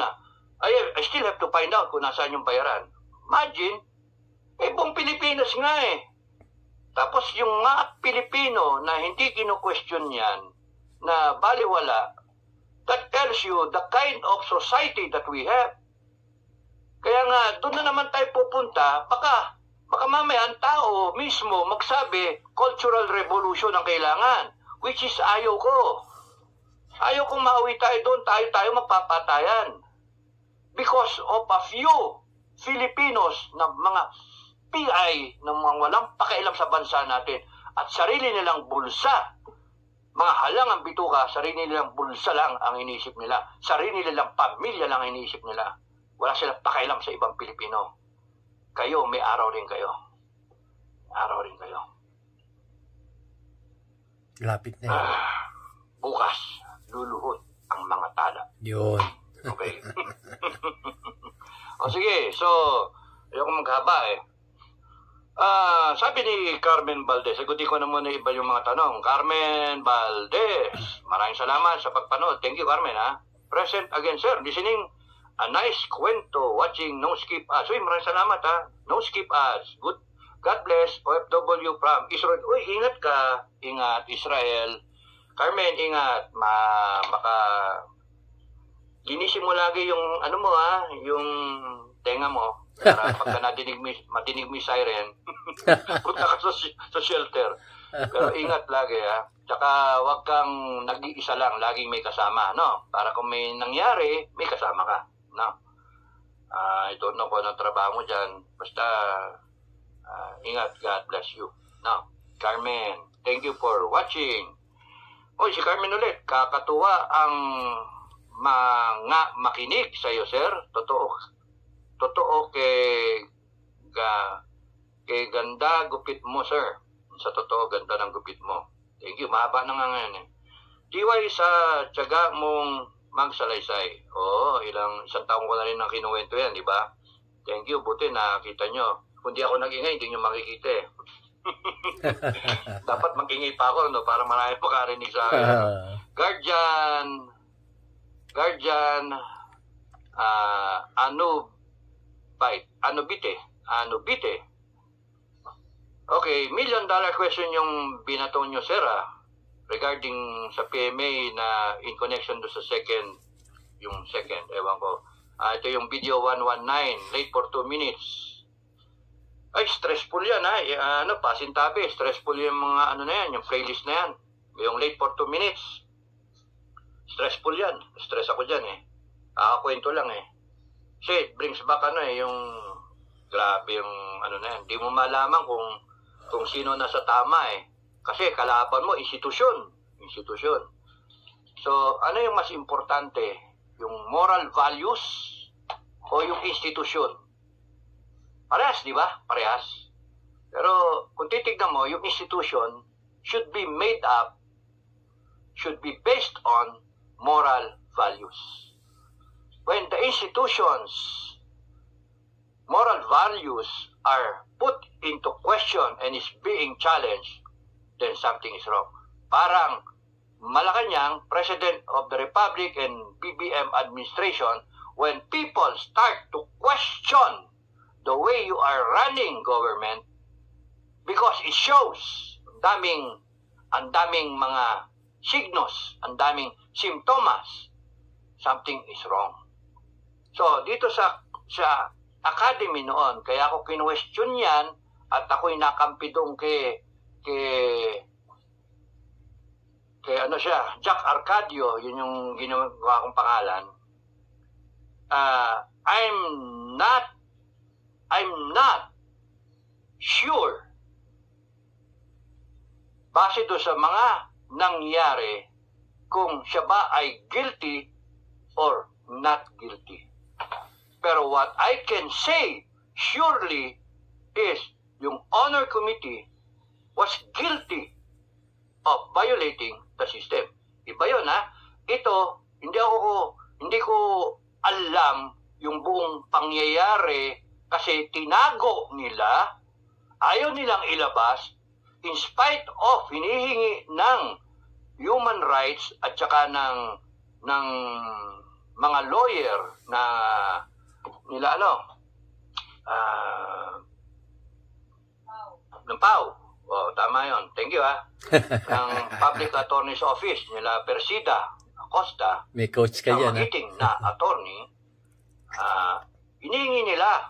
I still have to find out kung nasaan yung bayaran. Imagine, buong Pilipinas nga Tapos yung mga Pilipino na hindi kino-question yan, na baliwala, that tells you the kind of society that we have. Kaya nga, doon na naman tayo pupunta, baka mamaya ang tao mismo magsabi, cultural revolution ang kailangan, which is ayaw ko. Ayaw kong mauwi tayo doon, tayo magpapatayan. Because of a few Filipinos na mga PI ng mga walang pakialam sa bansa natin at sarili nilang bulsa. Mga halang ang bituka, sarili nilang bulsa lang ang iniisip nila. Sarili nilang pamilya lang ang iniisip nila. Wala silang pakialam sa ibang Pilipino. Kayo, may araw rin kayo. Araw rin kayo. Lapit na bukas, luluhod ang mga tala. Yun. Okay. Sige, so, ayoko maghaba sabi ni Carmen Valdez, sagutin ko na muna iba yung mga tanong. Carmen Valdez, maraming salamat sa pagpanood. Thank you, Carmen, Present again, sir. Listening, a nice kwento, watching No Skip Ads. Uy, maraming salamat, No Skip Ads. Good. God bless, OFW from Israel. Uy, ingat ka. Ingat, Israel. Carmen, ingat. Baka linisin mo lagi yung, yung tenga mo. Para pagka matinig mo yung siren, punta ka sa shelter. Pero ingat lagi, Tsaka wag kang nag-iisa lang, laging may kasama, no? Para kung may nangyari, may kasama ka, no? I don't know kung anong trabaho mo dyan. Basta, ingat, God bless you. No? Carmen, thank you for watching. Si Carmen ulit, kakatuwa ang mga makinig sa iyo, sir. Totoo kay ganda gupit mo, sir. Sa totoo, ganda ng gupit mo. Thank you. Mahaba na nga ngayon Diway sa tiyaga mong magsalaysay. Isang taong ko na rin ang kinuwento yan, di ba? Thank you. Buti nakita nyo. Kung di ako nag-ingay, hindi nyo makikita Dapat mag-ingay pa ako, no? Para marami makarinig sa akin. Guardian, Anubite. Okay, $1 million question yung binato nyo, sir, regarding sa PMA na in connection do sa second, ewan ko. Ito yung video 119, late for 2 minutes. Ay, stressful yan, pasintabi, stressful yung mga na yan, yung playlist na yan. Yung late for 2 minutes. Stressful yan. Stress ako dyan, Kwento lang, Kasi it brings back, yung grabe yung, na yan. Di mo malaman kung sino nasa tama, Kasi kalaban mo, institusyon. So, ano yung mas importante? Yung moral values o yung institusyon? Parehas, di ba? Parehas. Pero kung titignan mo, yung institution should be based on moral values. When the institution's moral values are put into question and is being challenged, then something is wrong. Parang Malacanang, President of the Republic and BBM administration, when people start to question the way you are running government, because it shows ang daming mga signos, ang daming simptomas, something is wrong. So, dito sa academy noon, kaya ako kinwestiyon yan at ako'y nakampi doon kay Jack Arcadio, yun yung ginawa kong pangalan. I'm not sure base do sa mga nangyari kung siya ba ay guilty or not guilty. Pero what I can say surely is yung Honor Committee was guilty of violating the system. Iba yun, ha? Ito, hindi ko alam yung buong pangyayari kasi tinago nila, ayaw nilang ilabas in spite of hinihingi ng human rights at saka ng mga lawyer na nila ng PAW. Oh, tama yun. Thank you, ha. Ng Public Attorney's Office nila Persida Acosta. May coach ka dyan, ha? Magiting na attorney. Hinihingi nila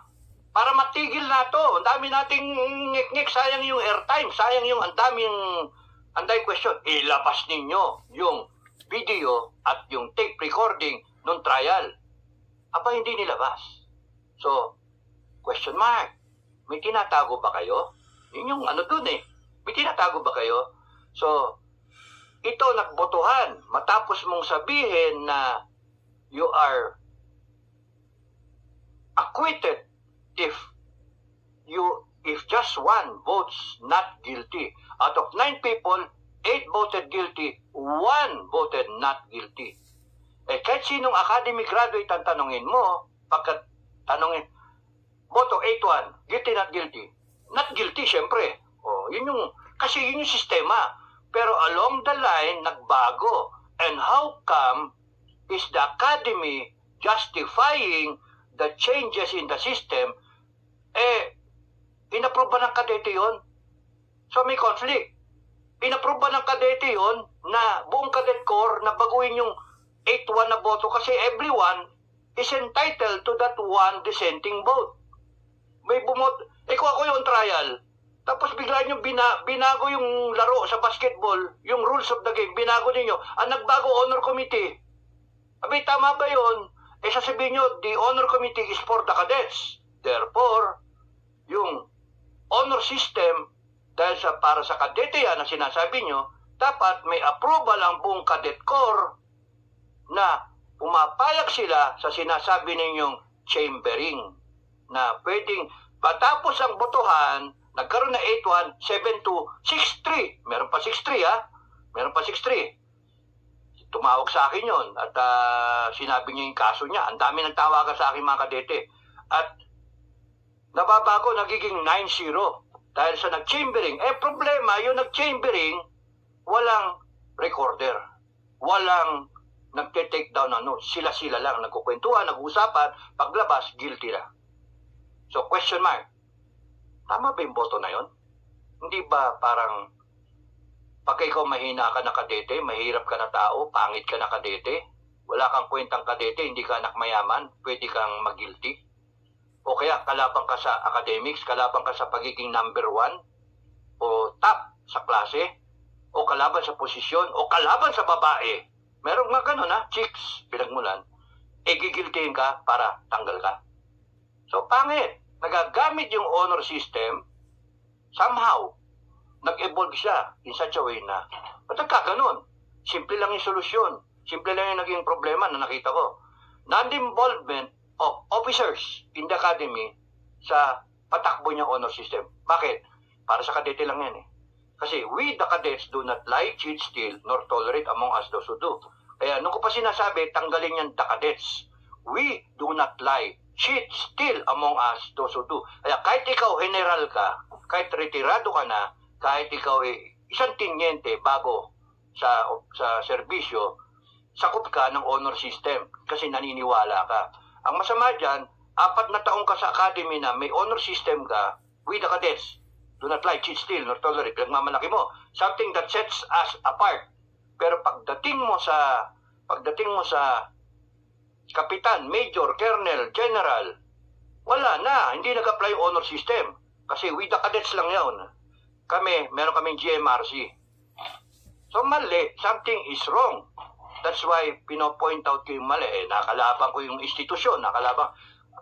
para matigil na to. Ang dami nating ngik-ngik. Sayang yung airtime. Sayang yung ang daming question. Ilabas ninyo yung video at yung tape recording ng trial. Aba, hindi nilabas. So, question mark. May tinatago ba kayo? Yun yung dun eh. May tinatago ba kayo? So, ito nagbotohan. Matapos mong sabihin na you are acquitted if just one votes not guilty. Out of 9 people, 8 voted guilty, 1 voted not guilty. Kahit sinong academic graduate ang tanongin mo, pagkat tanongin, boto 8-1, guilty, not guilty. Not guilty, syempre. Kasi yun yung sistema. Pero along the line, nagbago. And how come is the academy justifying the changes in the system? Inapprove ba ng Kadete yun? So may conflict. Inapprove ba ng Kadete yun na buong Cadet Corps na baguhin yung 8-1 na boto kasi everyone is entitled to that one dissenting vote. May bumot, kung ako yung trial, tapos bigla nyo binago yung laro sa basketball, yung rules of the game, binago ninyo. Ang nagbago Honor Committee. Abi, tama ba yun? Sasabihin nyo, the Honor Committee is for the cadets. Therefore, yung honor system, dahil para sa kadete yan na sinasabi nyo, dapat may approval ang buong Cadet Corps na pumapayag sila sa sinasabi ninyong chambering na pwedeng matapos ang botohan, nagkaroon na 8-1, 7-2, 6-3. Meron pa 6-3, ha? Meron pa 6-3. Tumawag sa akin yon at sinabi niya yung kaso niya. Ang dami nang tawagan sa akin mga kadete. At nababago, nagiging 9-0 dahil sa nag-chambering. Problema, yung nag-chambering, walang recorder. Walang nagte-take down sila-sila lang, nagkukwentuhan, nag-uusapan, paglabas, guilty na. So, question mark. Tama ba yung boto na yon? Hindi ba parang pag ikaw mahina ka na kadete, mahirap ka na tao, pangit ka na kadete, wala kang kwentang kadete, hindi ka anak mayaman, pwede kang mag-guilty? O kaya kalaban ka sa academics, kalaban ka sa pagiging number 1, o top sa klase, o kalaban sa posisyon, o kalaban sa babae. Merong mga ganun, chicks, pinagmulan, gigiltihin ka para tanggal ka. So, pangit. Nagagamit yung honor system, somehow, nag-evolve siya in such a way na, ba't nagkaganon? Simple lang yung solusyon. Simple lang yung naging problema na nakita ko. Non-involvement of officers in the academy sa patakbo niyang honor system. Bakit? Para sa kadete lang yan eh. Kasi we the cadets do not lie, cheat, steal, nor tolerate among us those who do. Kaya nung ko pa sinasabi, tanggalin yan the cadets. We do not lie, cheat, steal among us those who do. Kaya kahit ikaw general ka, kahit retirado ka na, kahit ikaw isang tinyente bago sa serbisyo, sakop ka ng honor system kasi naniniwala ka. Ang masama dyan, 4 na taong ka sa academy na may honor system ka, we the cadets do not lie, cheat, steal, nor tolerate. Pinagmamalaki mo. Something that sets us apart. Pero pagdating mo sa kapitan, major, colonel, general, wala na. Hindi nag-apply yung honor system. Kasi we the cadets lang yun. Meron kaming GMRC. So mali, something is wrong. That's why pino-point out ko yung mali. Nakalaban ko yung institusyon.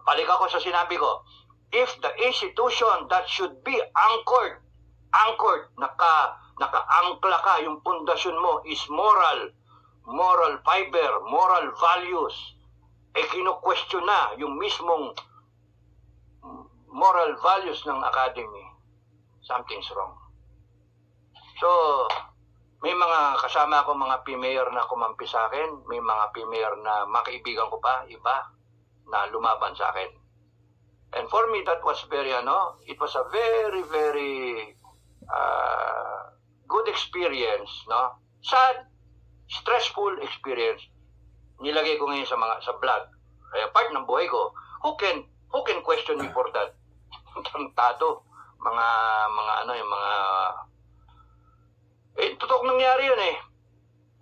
Balik ako sa sinabi ko. If the institution that should be anchored, nakaangkla ka, yung pundasyon mo is moral fiber, moral values, kinu-question na yung mismong moral values ng academy, something's wrong. So, may mga kasama ako, mga PMayor na kumampi sa akin, may mga PMayor na makaibigan ko pa, iba, na lumaban sa akin. And for me, that was it was a very, very good experience, no? Sad, stressful experience. Nilagay ko ngayon sa vlog. Kaya part ng buhay ko, who can question me for that? Tado, totoong nangyari yun eh.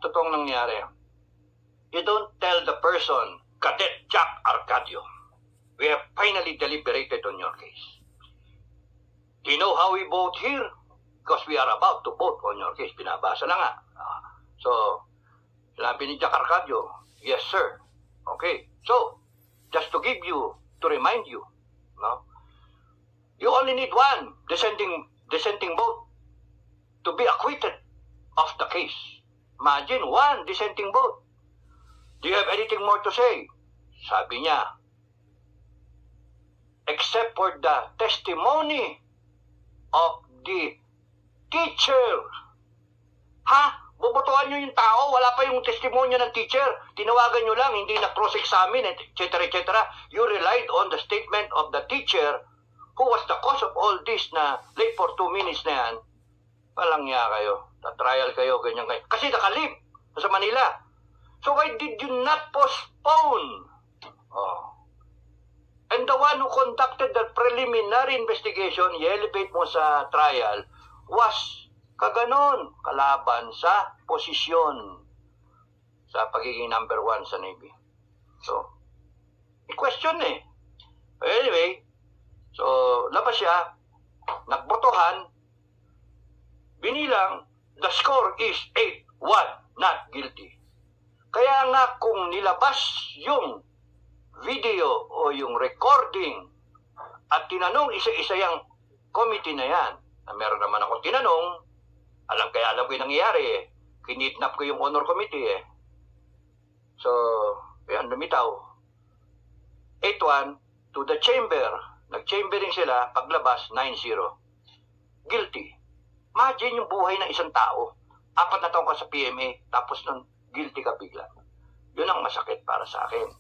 Totoong nangyari. You don't tell the person, Cadet Jack Arcadio, we have finally deliberated on your case. Do you know how we vote here? Because we are about to vote on your case. Pinabasa na nga. So, sinabi ni Jack Arcadio, yes sir. Okay. So, just to remind you, no? You only need one dissenting vote to be acquitted of the case. Imagine, one dissenting vote. Do you have anything more to say? Sabi niya, except for the testimony of the teacher. Ha? Bubutuhan nyo yung tao, wala pa yung testimonya ng teacher. Tinawagan nyo lang, hindi na cross-examine, etc., etc. You relied on the statement of the teacher who was the cause of all this na late for 2 minutes na yan. Walang niya kayo. Na-trial kayo, ganyan kayo. Kasi nakalib sa Manila. So why did you not postpone? And the one who conducted the preliminary investigation, i-elevate mo sa trial, was kaganon, kalaban sa posisyon sa pagiging number 1 sa Navy. So, i-question eh. Anyway, so labas siya, nagbotohan, binilang, the score is 8-1, not guilty. Kaya nga kung nilabas yung video o yung recording at tinanong isa-isa yung committee na yan, na meron naman ako tinanong, alam ko yung nangyayari eh. Kinidnap ko yung honor committee eh. So, yan, lumitaw. 8-1 to the chamber. Nag-chambering sila, paglabas, 9-0. Guilty. Imagine yung buhay ng isang tao. 4 na taon ka sa PMA, tapos nun, guilty ka bigla. Yun ang masakit para sa akin.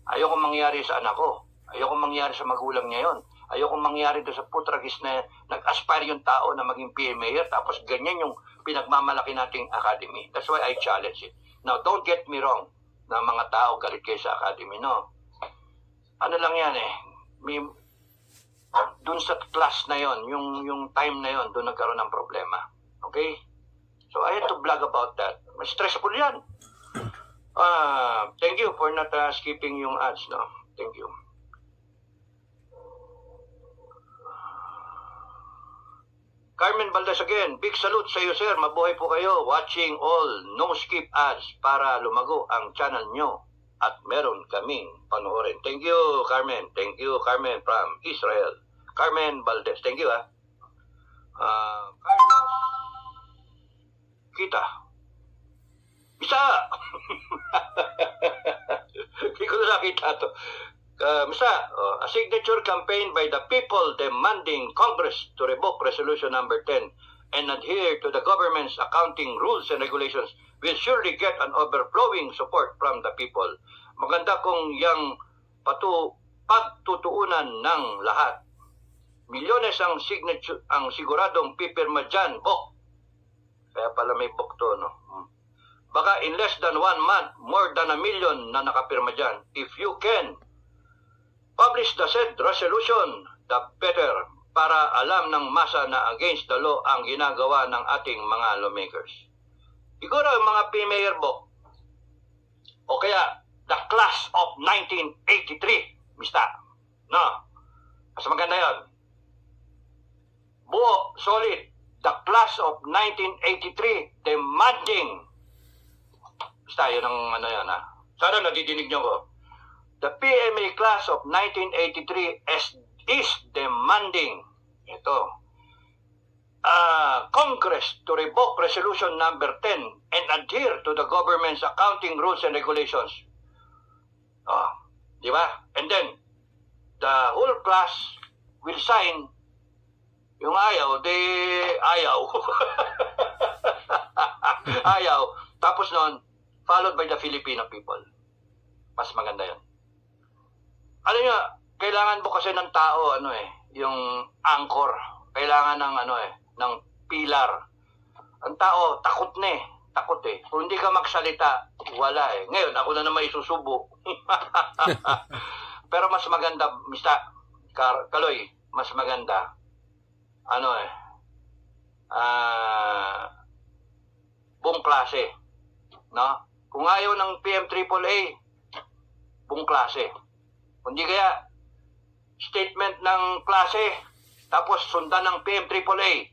Ayoko mangyari sa anak ko. Ayoko mangyari sa magulang niya yun. Ayoko mangyari doon sa putragis na nag-aspire yung tao na maging PMA, tapos ganyan yung pinagmamalaki nating academy. That's why I challenge it. Now, don't get me wrong na mga tao galit kayo sa academy, no? Ano lang yan eh. Doon sa class na yon, yung time na yon, doon nagkaroon ng problema. Okay? So, I had to blog about that. Mas stressful yan. Thank you for not skipping yung ads, no? Thank you. Carmen Valdez again, big salute sa iyo sir, mabuhay po kayo, watching all no skip ads para lumago ang channel nyo at meron kaming panoorin. Thank you Carmen from Israel. Carmen Valdez, thank you Carlos Kita. Bisa! Hindi ko na nakita ito. A signature campaign by the people demanding Congress to revoke Resolution number 10 and adhere to the government's accounting rules and regulations will surely get an overflowing support from the people. Maganda kung yang pagtutuunan ng lahat. Milyones ang siguradong pipirma dyan, Bok. Kaya pala may Bok to, no? Baka in less than 1 month, more than 1 million na nakapirma dyan. If you can publish the said resolution, the better, para alam ng masa na against the law ang ginagawa ng ating mga lawmakers. Siguro yung mga PMayor Bok, o kaya the class of 1983, mista. No? Mas maganda yun. Buo, solid, the class of 1983 demanding, basta yun ang ano yan Sana nadidinig nyo ko. The PMA class of 1983 is demanding, ito, 1 million Congress to revoke Resolution number 10 and adhere to the government's accounting rules and regulations. Di ba? And then, the whole class will sign. Yung ayaw, ayaw. Ayaw. Tapos nun, followed by the Filipino people. Mas maganda yun. Alam nyo, kailangan mo kasi ng tao, yung anchor. Kailangan ng, ng pilar. Ang tao, takot na eh. Takot eh. Kung hindi ka magsalita, wala eh. Ngayon, ako na naman isusubo. Pero mas maganda, Mr. Kaloy, mas maganda. Buong klase. No? Kung ayaw ng PMAAA, buong klase. Kundi kaya, statement ng klase, tapos sundan ng PMAAA,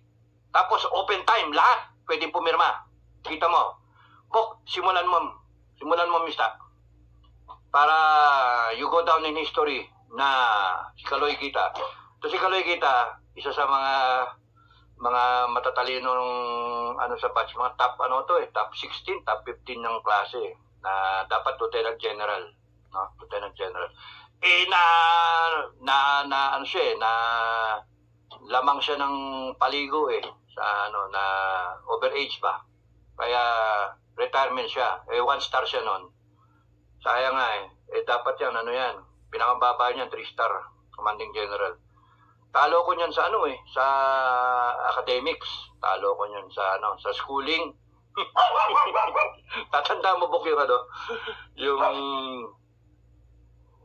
tapos open time, lahat pwedeng pumirma. Kita mo. Bok, simulan mo, Mr. Para you go down in history na si Kaloy Kita. So si Kaloy Kita, isa sa mga matatalinong sa batch, mga top top 16, top 15 ng klase na dapat Lieutenant General, no? Lieutenant General. Lamang siya ng paligo sa na overage ba. Kaya retirement siya. 1 star siya noon. Sayang nga dapat yan yan. Pinakababa niyan 3 star commanding general. Talo ko niyan sa sa academics. Talo ko niyan sa sa schooling. Tatanda mo Bok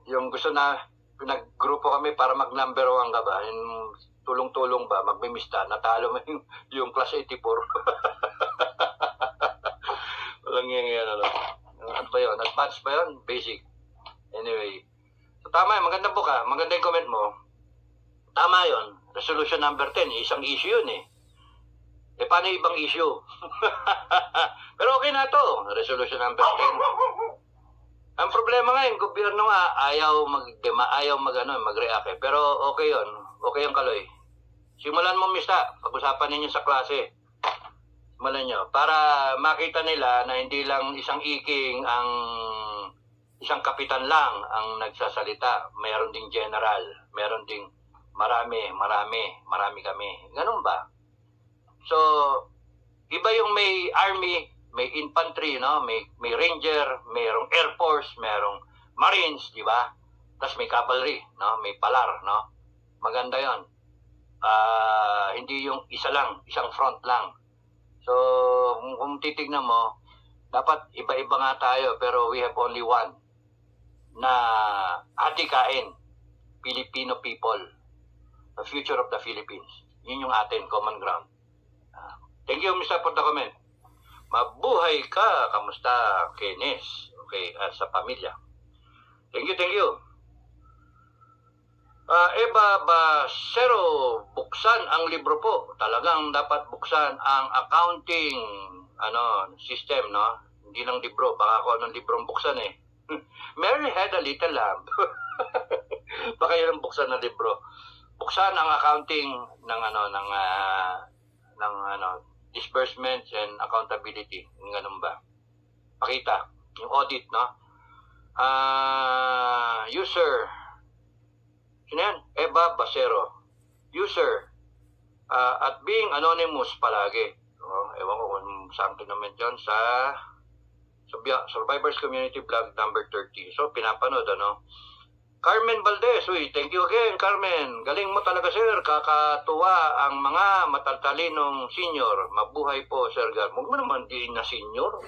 yung gusto na pinag-grupo kami para mag-number 1 ka ba? Yung tulong-tulong ba? Magmimista. Natalo mo yung class 84. Walang yan. Ano ba yun? Advance ba yun? Basic. Anyway. So, tama yun. Maganda po ka. Maganda yung comment mo. Tama yun. Resolution number 10. Isang issue yun paano yung ibang issue? Pero okay na to. Resolution number 10. Ang problema nga yung gobyerno nga ayaw mag-react Pero okay yun. Okay yung Kaloy. Simulan mo, Mista. Pag-usapan ninyo sa klase. Simulan nyo. Para makita nila na hindi lang isang iking isang kapitan lang ang nagsasalita. Mayroon ding general. Mayroon ding marami kami. Ganun ba? So, iba yung may army, may infantry, no? May ranger, mayroong air force, mayroong marines, di ba? Tapos may cavalry, no? May palar, no? Maganda 'yon. Hindi yung isang front lang. So, kung titignan mo, dapat iba-iba nga tayo, pero we have only one na adikain, Filipino people, the future of the Philippines. Yun yung atin, common ground. Thank you, Mr. for the comment. Mabuhay ka. Kamusta, Kenes? Okay, sa pamilya. Thank you. Eva Basero, buksan ang libro po. Talagang dapat buksan ang accounting system, no? Hindi lang libro. Baka ako anong librong buksan Mary had a little lamb. Baka yun ang buksan ng libro. Buksan ang accounting ng disbursements and accountability. Yung ganun ba? Pakita. Yung audit, no? User. Sino yan? Eva Basero. User. At being anonymous palagi. Ewan ko kung saan naman dyan sa Survivors Community Blog number 30. So, pinapanood, Carmen Valdez, thank you again, Carmen. Galing mo talaga, sir. Kakatuwa ang mga matatalinong senior. Mabuhay po, Sir Gar. Huwag mo naman diin na senior.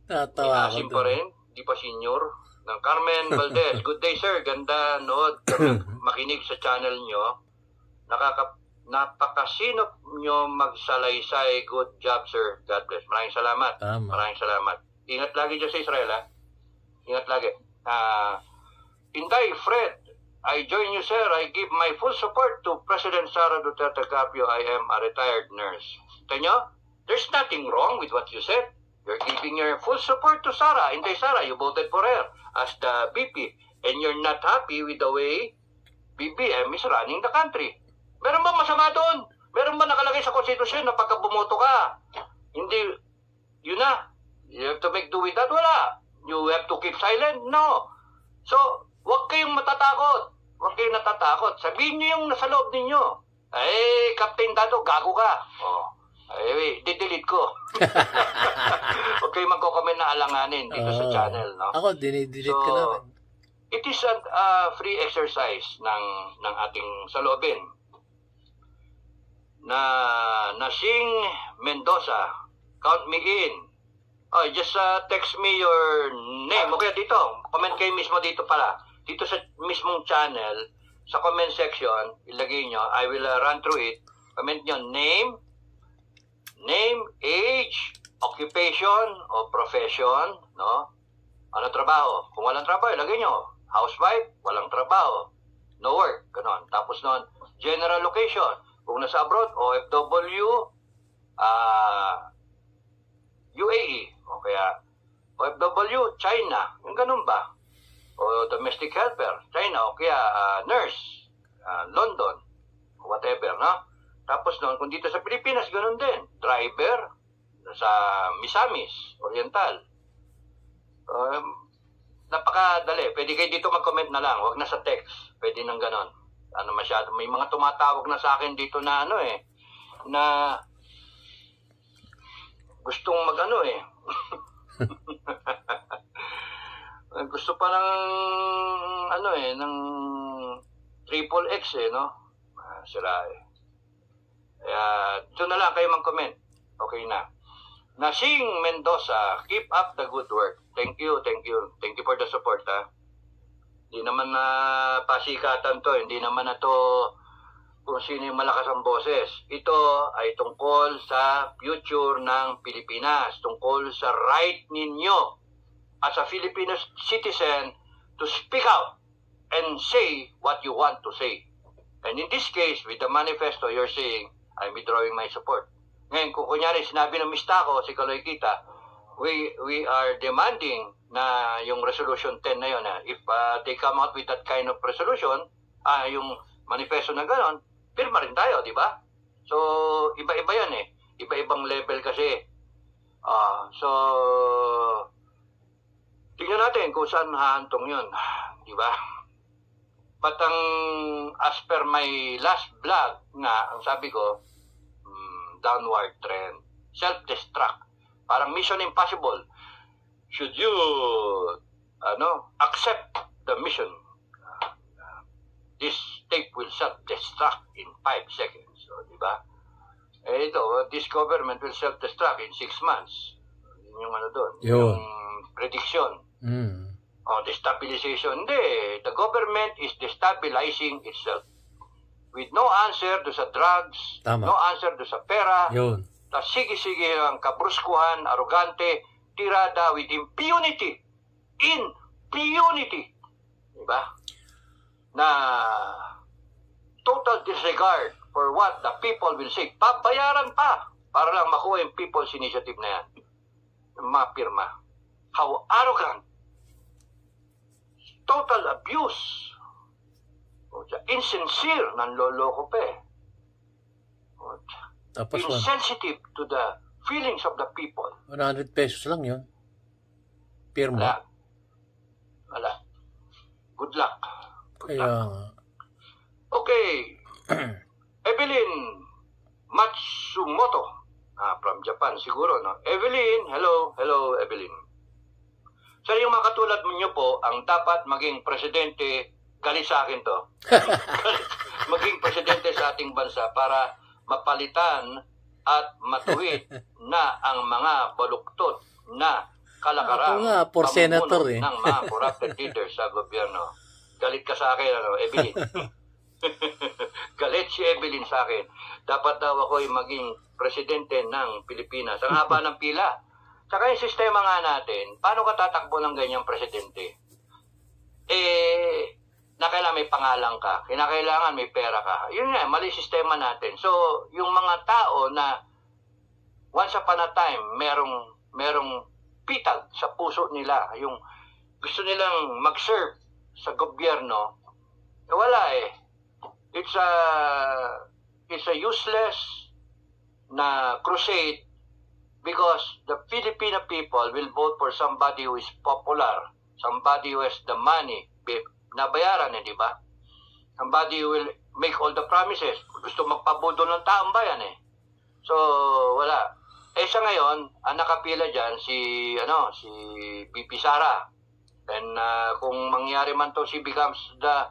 Tatawa ako pa rin. Di pa senior. Carmen Valdez, good day, sir. Ganda nood. Makinig sa channel nyo. Napakasinop nyo magsalaysay. Good job, sir. God bless. Maraming salamat. Tama. Maraming salamat. Ingat lagi dyan sa Israel, Ingat lagi. Inday, Fred, I join you, sir. I give my full support to President Sara Duterte Carpio. I am a retired nurse. Tanyo, there's nothing wrong with what you said. You're giving your full support to Sara. Inday Sara, you voted for her as the VP. And you're not happy with the way BBM is running the country. Meron ba masama doon? Meron ba nakalagay sa konstitusyon na pagka bumoto ka, hindi, yun na, you have to make do with that? Wala. You have to keep silent? No. So, huwag kayong matatakot. Huwag kayong natatakot. Sabihin nyo yung nasa loob ninyo. Eh, Captain Dado, gago ka. Oh. Eh, didelete ko. Huwag kayong magko-comment na alanganin dito sa channel, no? Ako, dinidelete ko naman. It is a free exercise ng ating saloobin. Nasing Mendoza, count me in. Oh, just text me your name. Okay, dito. Comment kayo mismo dito pala. Dito sa mismong channel, sa comment section, ilagay nyo. I will run through it. Comment nyo name, age, occupation o profession, no? Ano trabaho? Kung walang trabaho, ilagay nyo. Housewife, walang trabaho. No work, ganon. Tapos nun, general location. Kung nasa abroad, OFW, UAE. O kaya, OFW, China. Yung ganun ba? O domestic helper, China. O kaya, nurse, London. Whatever, no? Tapos nun, kung dito sa Pilipinas, ganun din. Driver, sa Misamis, Oriental. Napakadali. Pwede kayo dito mag-comment na lang. Huwag na sa text. Pwede nang ganon. Ano masyado. May mga tumatawag na sa akin dito na na gustong mag-ano gusto pa ng ng triple X no? Sira Kaya, ito na lang kayo mag-comment. Okay na. Nasing Mendoza, keep up the good work. Thank you. Thank you for the support, ha. Hindi naman na pasikatan to. Hindi naman na to kung sino yung malakas ang boses. Ito ay tungkol sa future ng Pilipinas. Tungkol sa right ninyo as a Filipino citizen to speak out and say what you want to say. And in this case, with the manifesto, you're saying, I'm withdrawing my support. Ngayon, kung kunyari sinabi ng mista ko, si Kaloy Kita, we are demanding na yung resolution 10 na yun, if they come out with that kind of resolution, yung manifesto na gano'n, pirma rin tayo, di ba? So, iba-iba yan Iba-ibang level kasi. So, tingnan natin kung saan hahantong yun, di ba? But as per my last vlog nga, ang sabi ko, downward trend, self-destruct. Parang Mission Impossible. Should you accept the mission, this tape will self-destruct in 5 seconds. So, di ba? This government will self-destruct in 6 months. Yun yung doon. Yung prediction. Destabilization. Hindi. The government is destabilizing itself. With no answer do sa drugs, Tama. No answer do sa pera, Yun. sige ang kabruskuhan, arrogante, tirada with impunity. Impunity. Diba? Na total disregard for what the people will say. Pabayaran pa para lang makuha yung people's initiative na yan. Yung mga pirma. How arrogant. Total abuse. Insincere, nanloloko pa Tapos insensitive to the feelings of the people. 100 pesos lang yun. Pirma. Wala. Good luck. Kaya Okay. Evelyn Matsumoto. From Japan siguro, no? Evelyn, hello. Hello, Evelyn. Sir, yung mga katulad niyo po, ang dapat maging presidente, galit sa akin to. Maging presidente sa ating bansa para mapalitan at matuwid na ang mga baluktot na kalakaran for senator ng mga corrupted leaders sa gobyerno. Galit ka sa akin, Evelyn. Galit si Evelyn sa akin. Dapat daw ako ay maging presidente ng Pilipinas. Ang haba ng pila. Saka yung sistema nga natin, paano ka tatakbo ng ganyang presidente? Na kailangan may pangalan ka, kinakailangan may pera ka. Yun nga, mali sistema natin. So, yung mga tao na once upon a time, merong pitag sa puso nila, yung gusto nilang mag-serve sa gobyerno, wala it's a useless na crusade because the Filipino people will vote for somebody who is popular, somebody who has the money, nabayaran di ba? Somebody who will make all the promises. Gusto magpabudol ng taong bayan So, wala. Sa ngayon, ang nakapila dyan, si BP Sara. And kung mangyari man to, she becomes the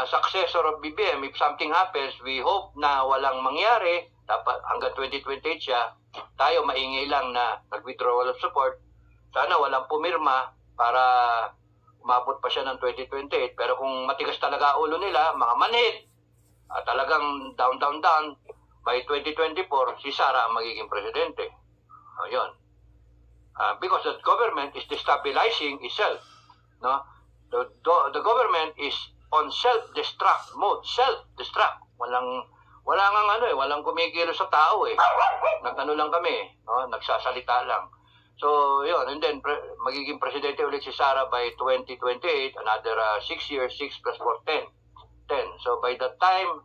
successor of BBM. If something happens, we hope na walang mangyari. Dapat hanggang 2028 siya, tayo maingay lang na nag-withdrawal of support. Sana walang pumirma para umabot pa siya ng 2028. Pero kung matigas talaga ulo nila, mga manhid, talagang down, by 2024, si Sara ang magiging presidente. Yun. Because the government is destabilizing itself. No? The government is on self-destruct mode. Self-destruct. Walang kumikilo sa tao Nag-ano lang kami, no? Nagsasalita lang. So, yun. And then, magiging presidente ulit si Sara by 2028. Another 6 years, 6 plus 4, 10. So, by that time,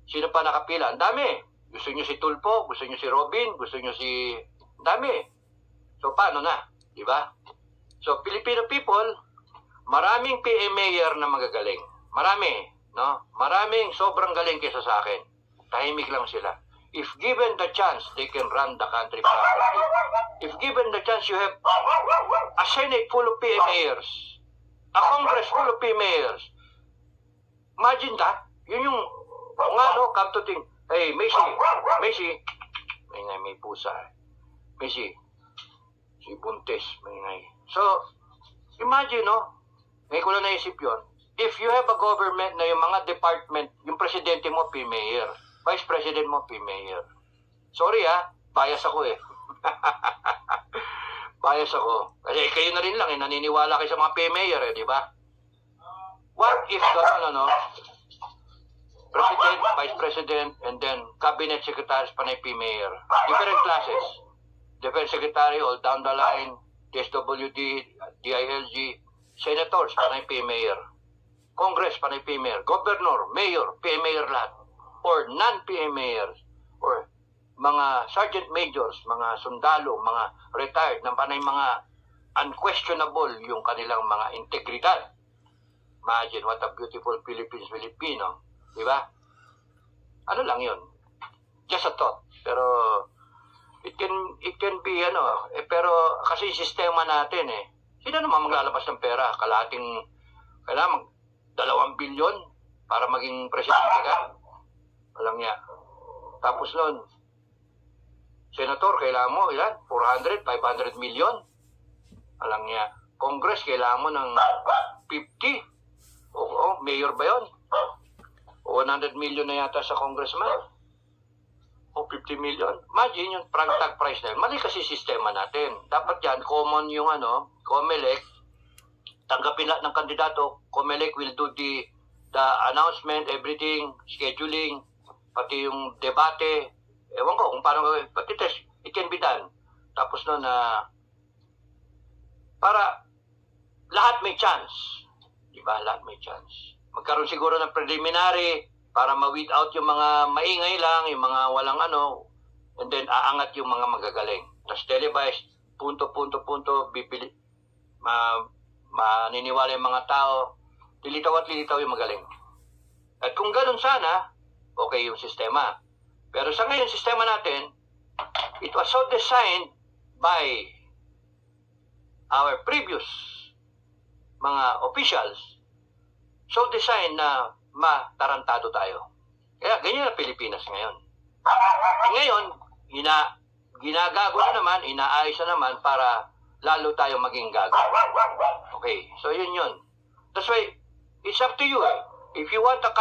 sino pa nakapila? Ang dami. Gusto nyo si Tulfo, gusto nyo si Robin, gusto nyo si... Ang dami. So, paano na? Diba? So, Filipino people, maraming PA mayor na magagaling. Marami. No? Maraming sobrang galing kaysa sa akin. Tahimik lang sila. If given the chance, they can run the country properly. If given the chance, you have a Senate full of PA mayors. A Congress full of PA mayors. Imagine that. Yun yung... come to think. Hey, Macy. May pusa. Macy. Si Buntes. So, imagine, ngayon ko lang naisip yun. If you have a government na yung mga department, yung presidente mo, P-Mayor. Vice President mo, P-Mayor. Sorry bias ako bias ako. Kasi kayo na rin lang naniniwala kayo sa mga P-Mayor di ba? What if President, Vice President, and then Cabinet Secretaries panay P-Mayor. Different classes. Defense Secretary, all down the line, DSWD, DILG, Senators, panay P-Mayor. Congress, panay P-Mayor. Governor, Mayor, P-Mayor lahat. Or non-P-Mayors. Or mga Sergeant Majors, mga sundalo, mga retired, na panay mga unquestionable yung kanilang mga integridad. Imagine what a beautiful Filipino. Diba? Ano lang yun? Just a thought. Pero it can be pero kasi yung sistema natin sino naman maglalabas ng pera? Kailangan 2 bilyon para maging presidente ka? Walang niya. Tapos nun, senator, kailangan mo ilan? 400, 500 million? Walang niya. Congress, kailangan mo ng 50? Oo, mayor ba yun? 100 million na yata sa congressman. O 50 million. Imagine yung tag price na yun. Mali kasi sistema natin. Dapat yan, common yung COMELEC, tanggapin lahat ng kandidato. COMELEC will do the announcement, everything, scheduling, pati yung debate. Ewan ko kung paano, but it can be done. Tapos nun para lahat may chance. Diba? Lahat may chance. Magkaroon siguro ng preliminary para ma-weed out yung mga maingay lang, yung mga walang and then aangat yung mga magagaling. Tapos televised, punto, maniniwala yung mga tao, lilitaw yung magaling. At kung ganun sana, okay yung sistema. Pero sa ngayon, sistema natin, it was so designed by our previous mga officials, so designed na matarantado tayo. Kaya ganyan ang Pilipinas ngayon. Ngayon, ginagago na naman, inaayos na naman para lalo tayo maging gago. Okay, so yun. That's why, it's up to you If you want a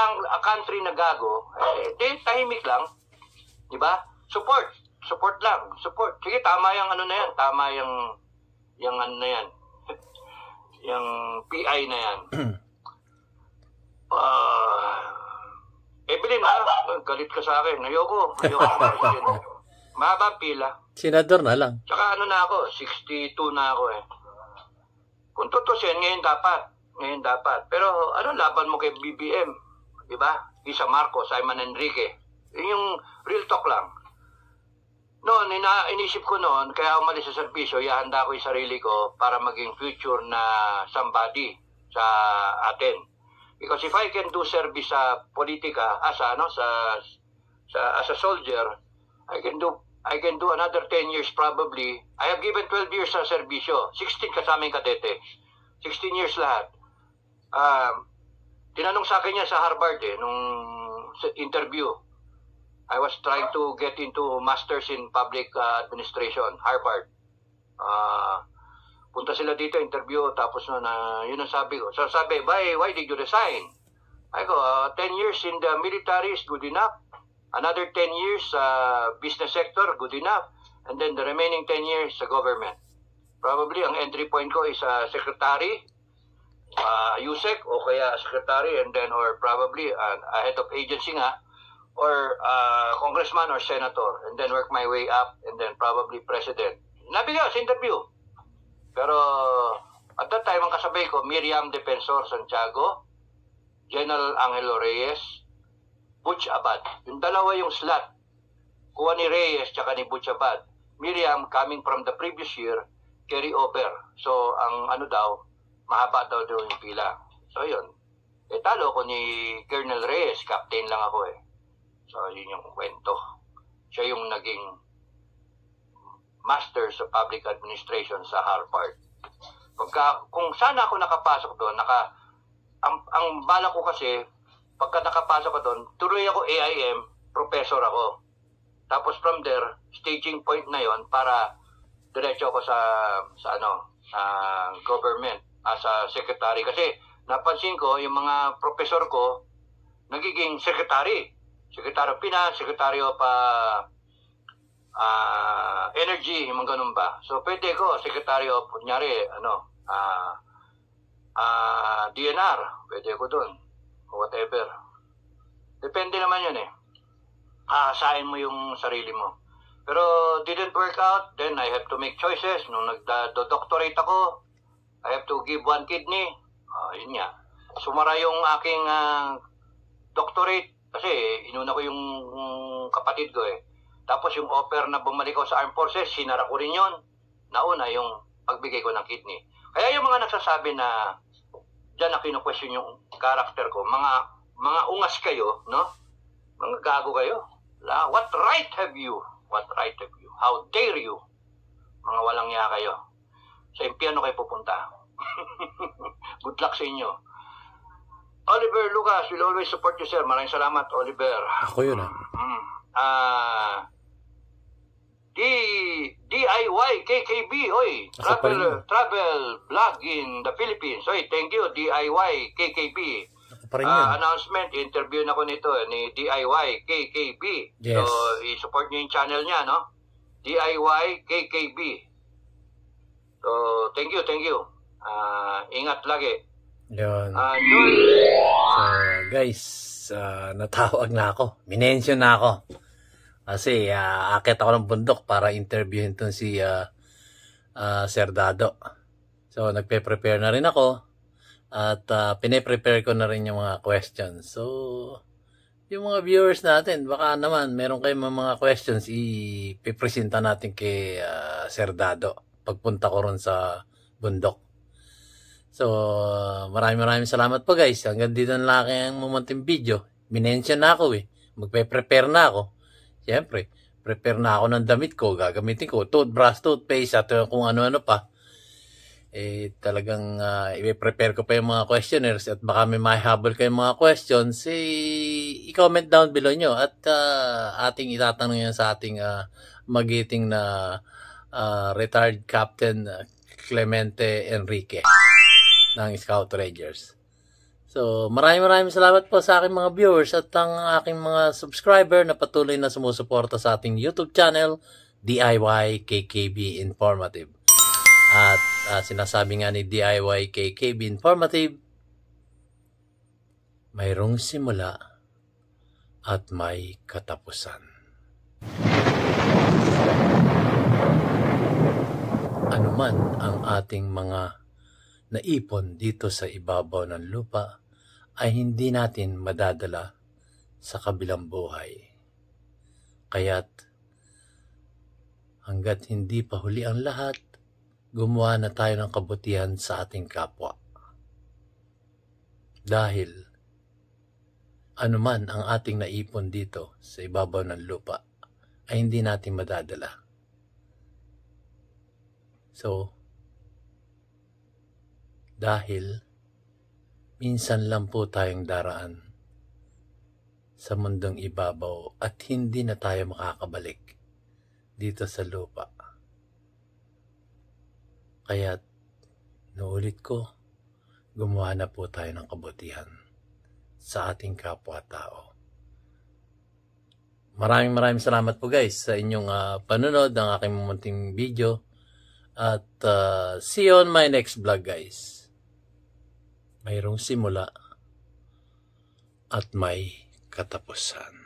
country na gago, tahimik lang. Diba? Support lang. Support. Sige, tama yung na yan. Tama yung na yan. Yung PI na yan. Evelyn, galit ka sa akin. Ayoko. Mahaba pila. Senador na lang. Tsaka na ako, 62 na ako Kung tutusin, ngayon dapat. Pero laban mo kay BBM? Diba? Isa Marcos, Simon Enrique. Yun yung real talk lang. Noon, inisip ko noon, kaya umalis sa serbisyo, ihanda ko yung sarili ko para maging future na somebody sa atin. Because if I can do service sa politika, as a soldier, I can do another 10 years probably. I have given 12 years sa serbisyo. 16 kasaming kadete. 16 years lahat. Tinanong sa akin niya sa Harvard nung interview. I was trying to get into Masters in Public Administration, Harvard. Punta sila dito, interview, tapos yun ang sabi ko. So sabi, why did you resign? I go, 10 years in the military is good enough. Another 10 years business sector, good enough. And then the remaining 10 years sa government. Probably ang entry point ko is secretary, USEC, o kaya secretary, and then or probably a head of agency nga, or congressman or senator, and then work my way up, and then probably president. Nabigyan sa interview. Pero at that time, ang kasabay ko, Miriam Defensor Santiago, General Angelo Reyes, Butch Abad. Yung dalawa yung slot. Kuha ni Reyes tsaka ni Butch Abad. Miriam, coming from the previous year, carry over. So, ang mahaba daw yung pila. So, yun. Talo ko ni Colonel Reyes, captain lang ako So, yun yung kwento. Siya yung naging master sa public administration sa Harvard. Kung sana ako nakapasok doon, ang bala ko kasi, pagka nakapasok ko doon, tuloy ako AIM, professor ako. Tapos from there, staging point na yon para diretso ako sa government as a secretary. Kasi napansin ko, yung mga professor ko, nagiging secretary. Secretary of Finance, Secretary of Energy, yung mga ganun ba. So, pwede ko, Secretary of, kunyari, DNR, pwede ko dun. Whatever. Depende naman yun Aasahin mo yung sarili mo. Pero, didn't work out, then I have to make choices. Nung nagdo-doctorate ako, I have to give one kidney. Yun nga. Sumara yung aking doctorate. Kasi inuna ko yung kapatid ko Tapos yung offer na bumalik ko sa Armed Forces, sinara ko rin yun. Nauna yung pagbigay ko ng kidney. Kaya yung mga nagsasabi na dyan na kinu-question yung karakter ko, mga ungas kayo, no? Mga gago kayo. What right have you? What right have you? How dare you? Mga walang niya kayo. Sa impyerno kayo pupunta. Good luck sa inyo. Oliver Lucas will always support you, sir. Maraming salamat, Oliver. Ako yun, DIY KKB, oy. Travel vlog in the Philippines. Oy, thank you, DIY KKB. Announcement, interview na ko nito ni DIY KKB. Yes. So, i-support niyo yung channel niya, no? DIY KKB. So, thank you. Ingat lagi. Yun. So, guys, natawag na ako. Minention na ako. Kasi, akit ako ng bundok para interviewin itong si Sir Dado. So, nagpe-prepare na rin ako. At pine-prepare ko na rin yung mga questions. So, yung mga viewers natin, baka naman, meron kayong mga questions, ipipresenta natin kay Sir Dado. Pagpunta ko ron sa bundok. So, maraming salamat po guys. Hanggang dito na lang ang mumunting video. Minention na ako Magpe-prepare na ako. Siyempre, prepare na ako ng damit ko. Gagamitin ko. Toothbrush, toothpaste, at kung ano-ano pa. Talagang i-prepare ko pa yung mga questionnaires at baka may mahihabol kayong mga questions. I-comment down below nyo at ating itatanong yan sa ating magiting na retired Captain Clemente Enrique ng Scout Rangers. So, maraming salamat po sa aking mga viewers at ang aking mga subscriber na patuloy na sumusuporta sa ating YouTube channel, DIY KKB Informative. At sinasabi nga ni DIY KKB Informative, mayroong simula at may katapusan. Anuman ang ating mga naipon dito sa ibabaw ng lupa ay hindi natin madadala sa kabilang buhay. Kaya't hanggat hindi pa huli ang lahat, gumawa na tayo ng kabutihan sa ating kapwa. Dahil anuman ang ating naipon dito sa ibabaw ng lupa ay hindi natin madadala. So, dahil minsan lang po tayong daraan sa mundong ibabaw at hindi na tayo makakabalik dito sa lupa. Kaya, naulit ko, gumawa na po tayo ng kabutihan sa ating kapwa-tao. Maraming salamat po guys sa inyong panonood ng aking munting video. At see you on my next vlog guys. Mayroong simula at may katapusan.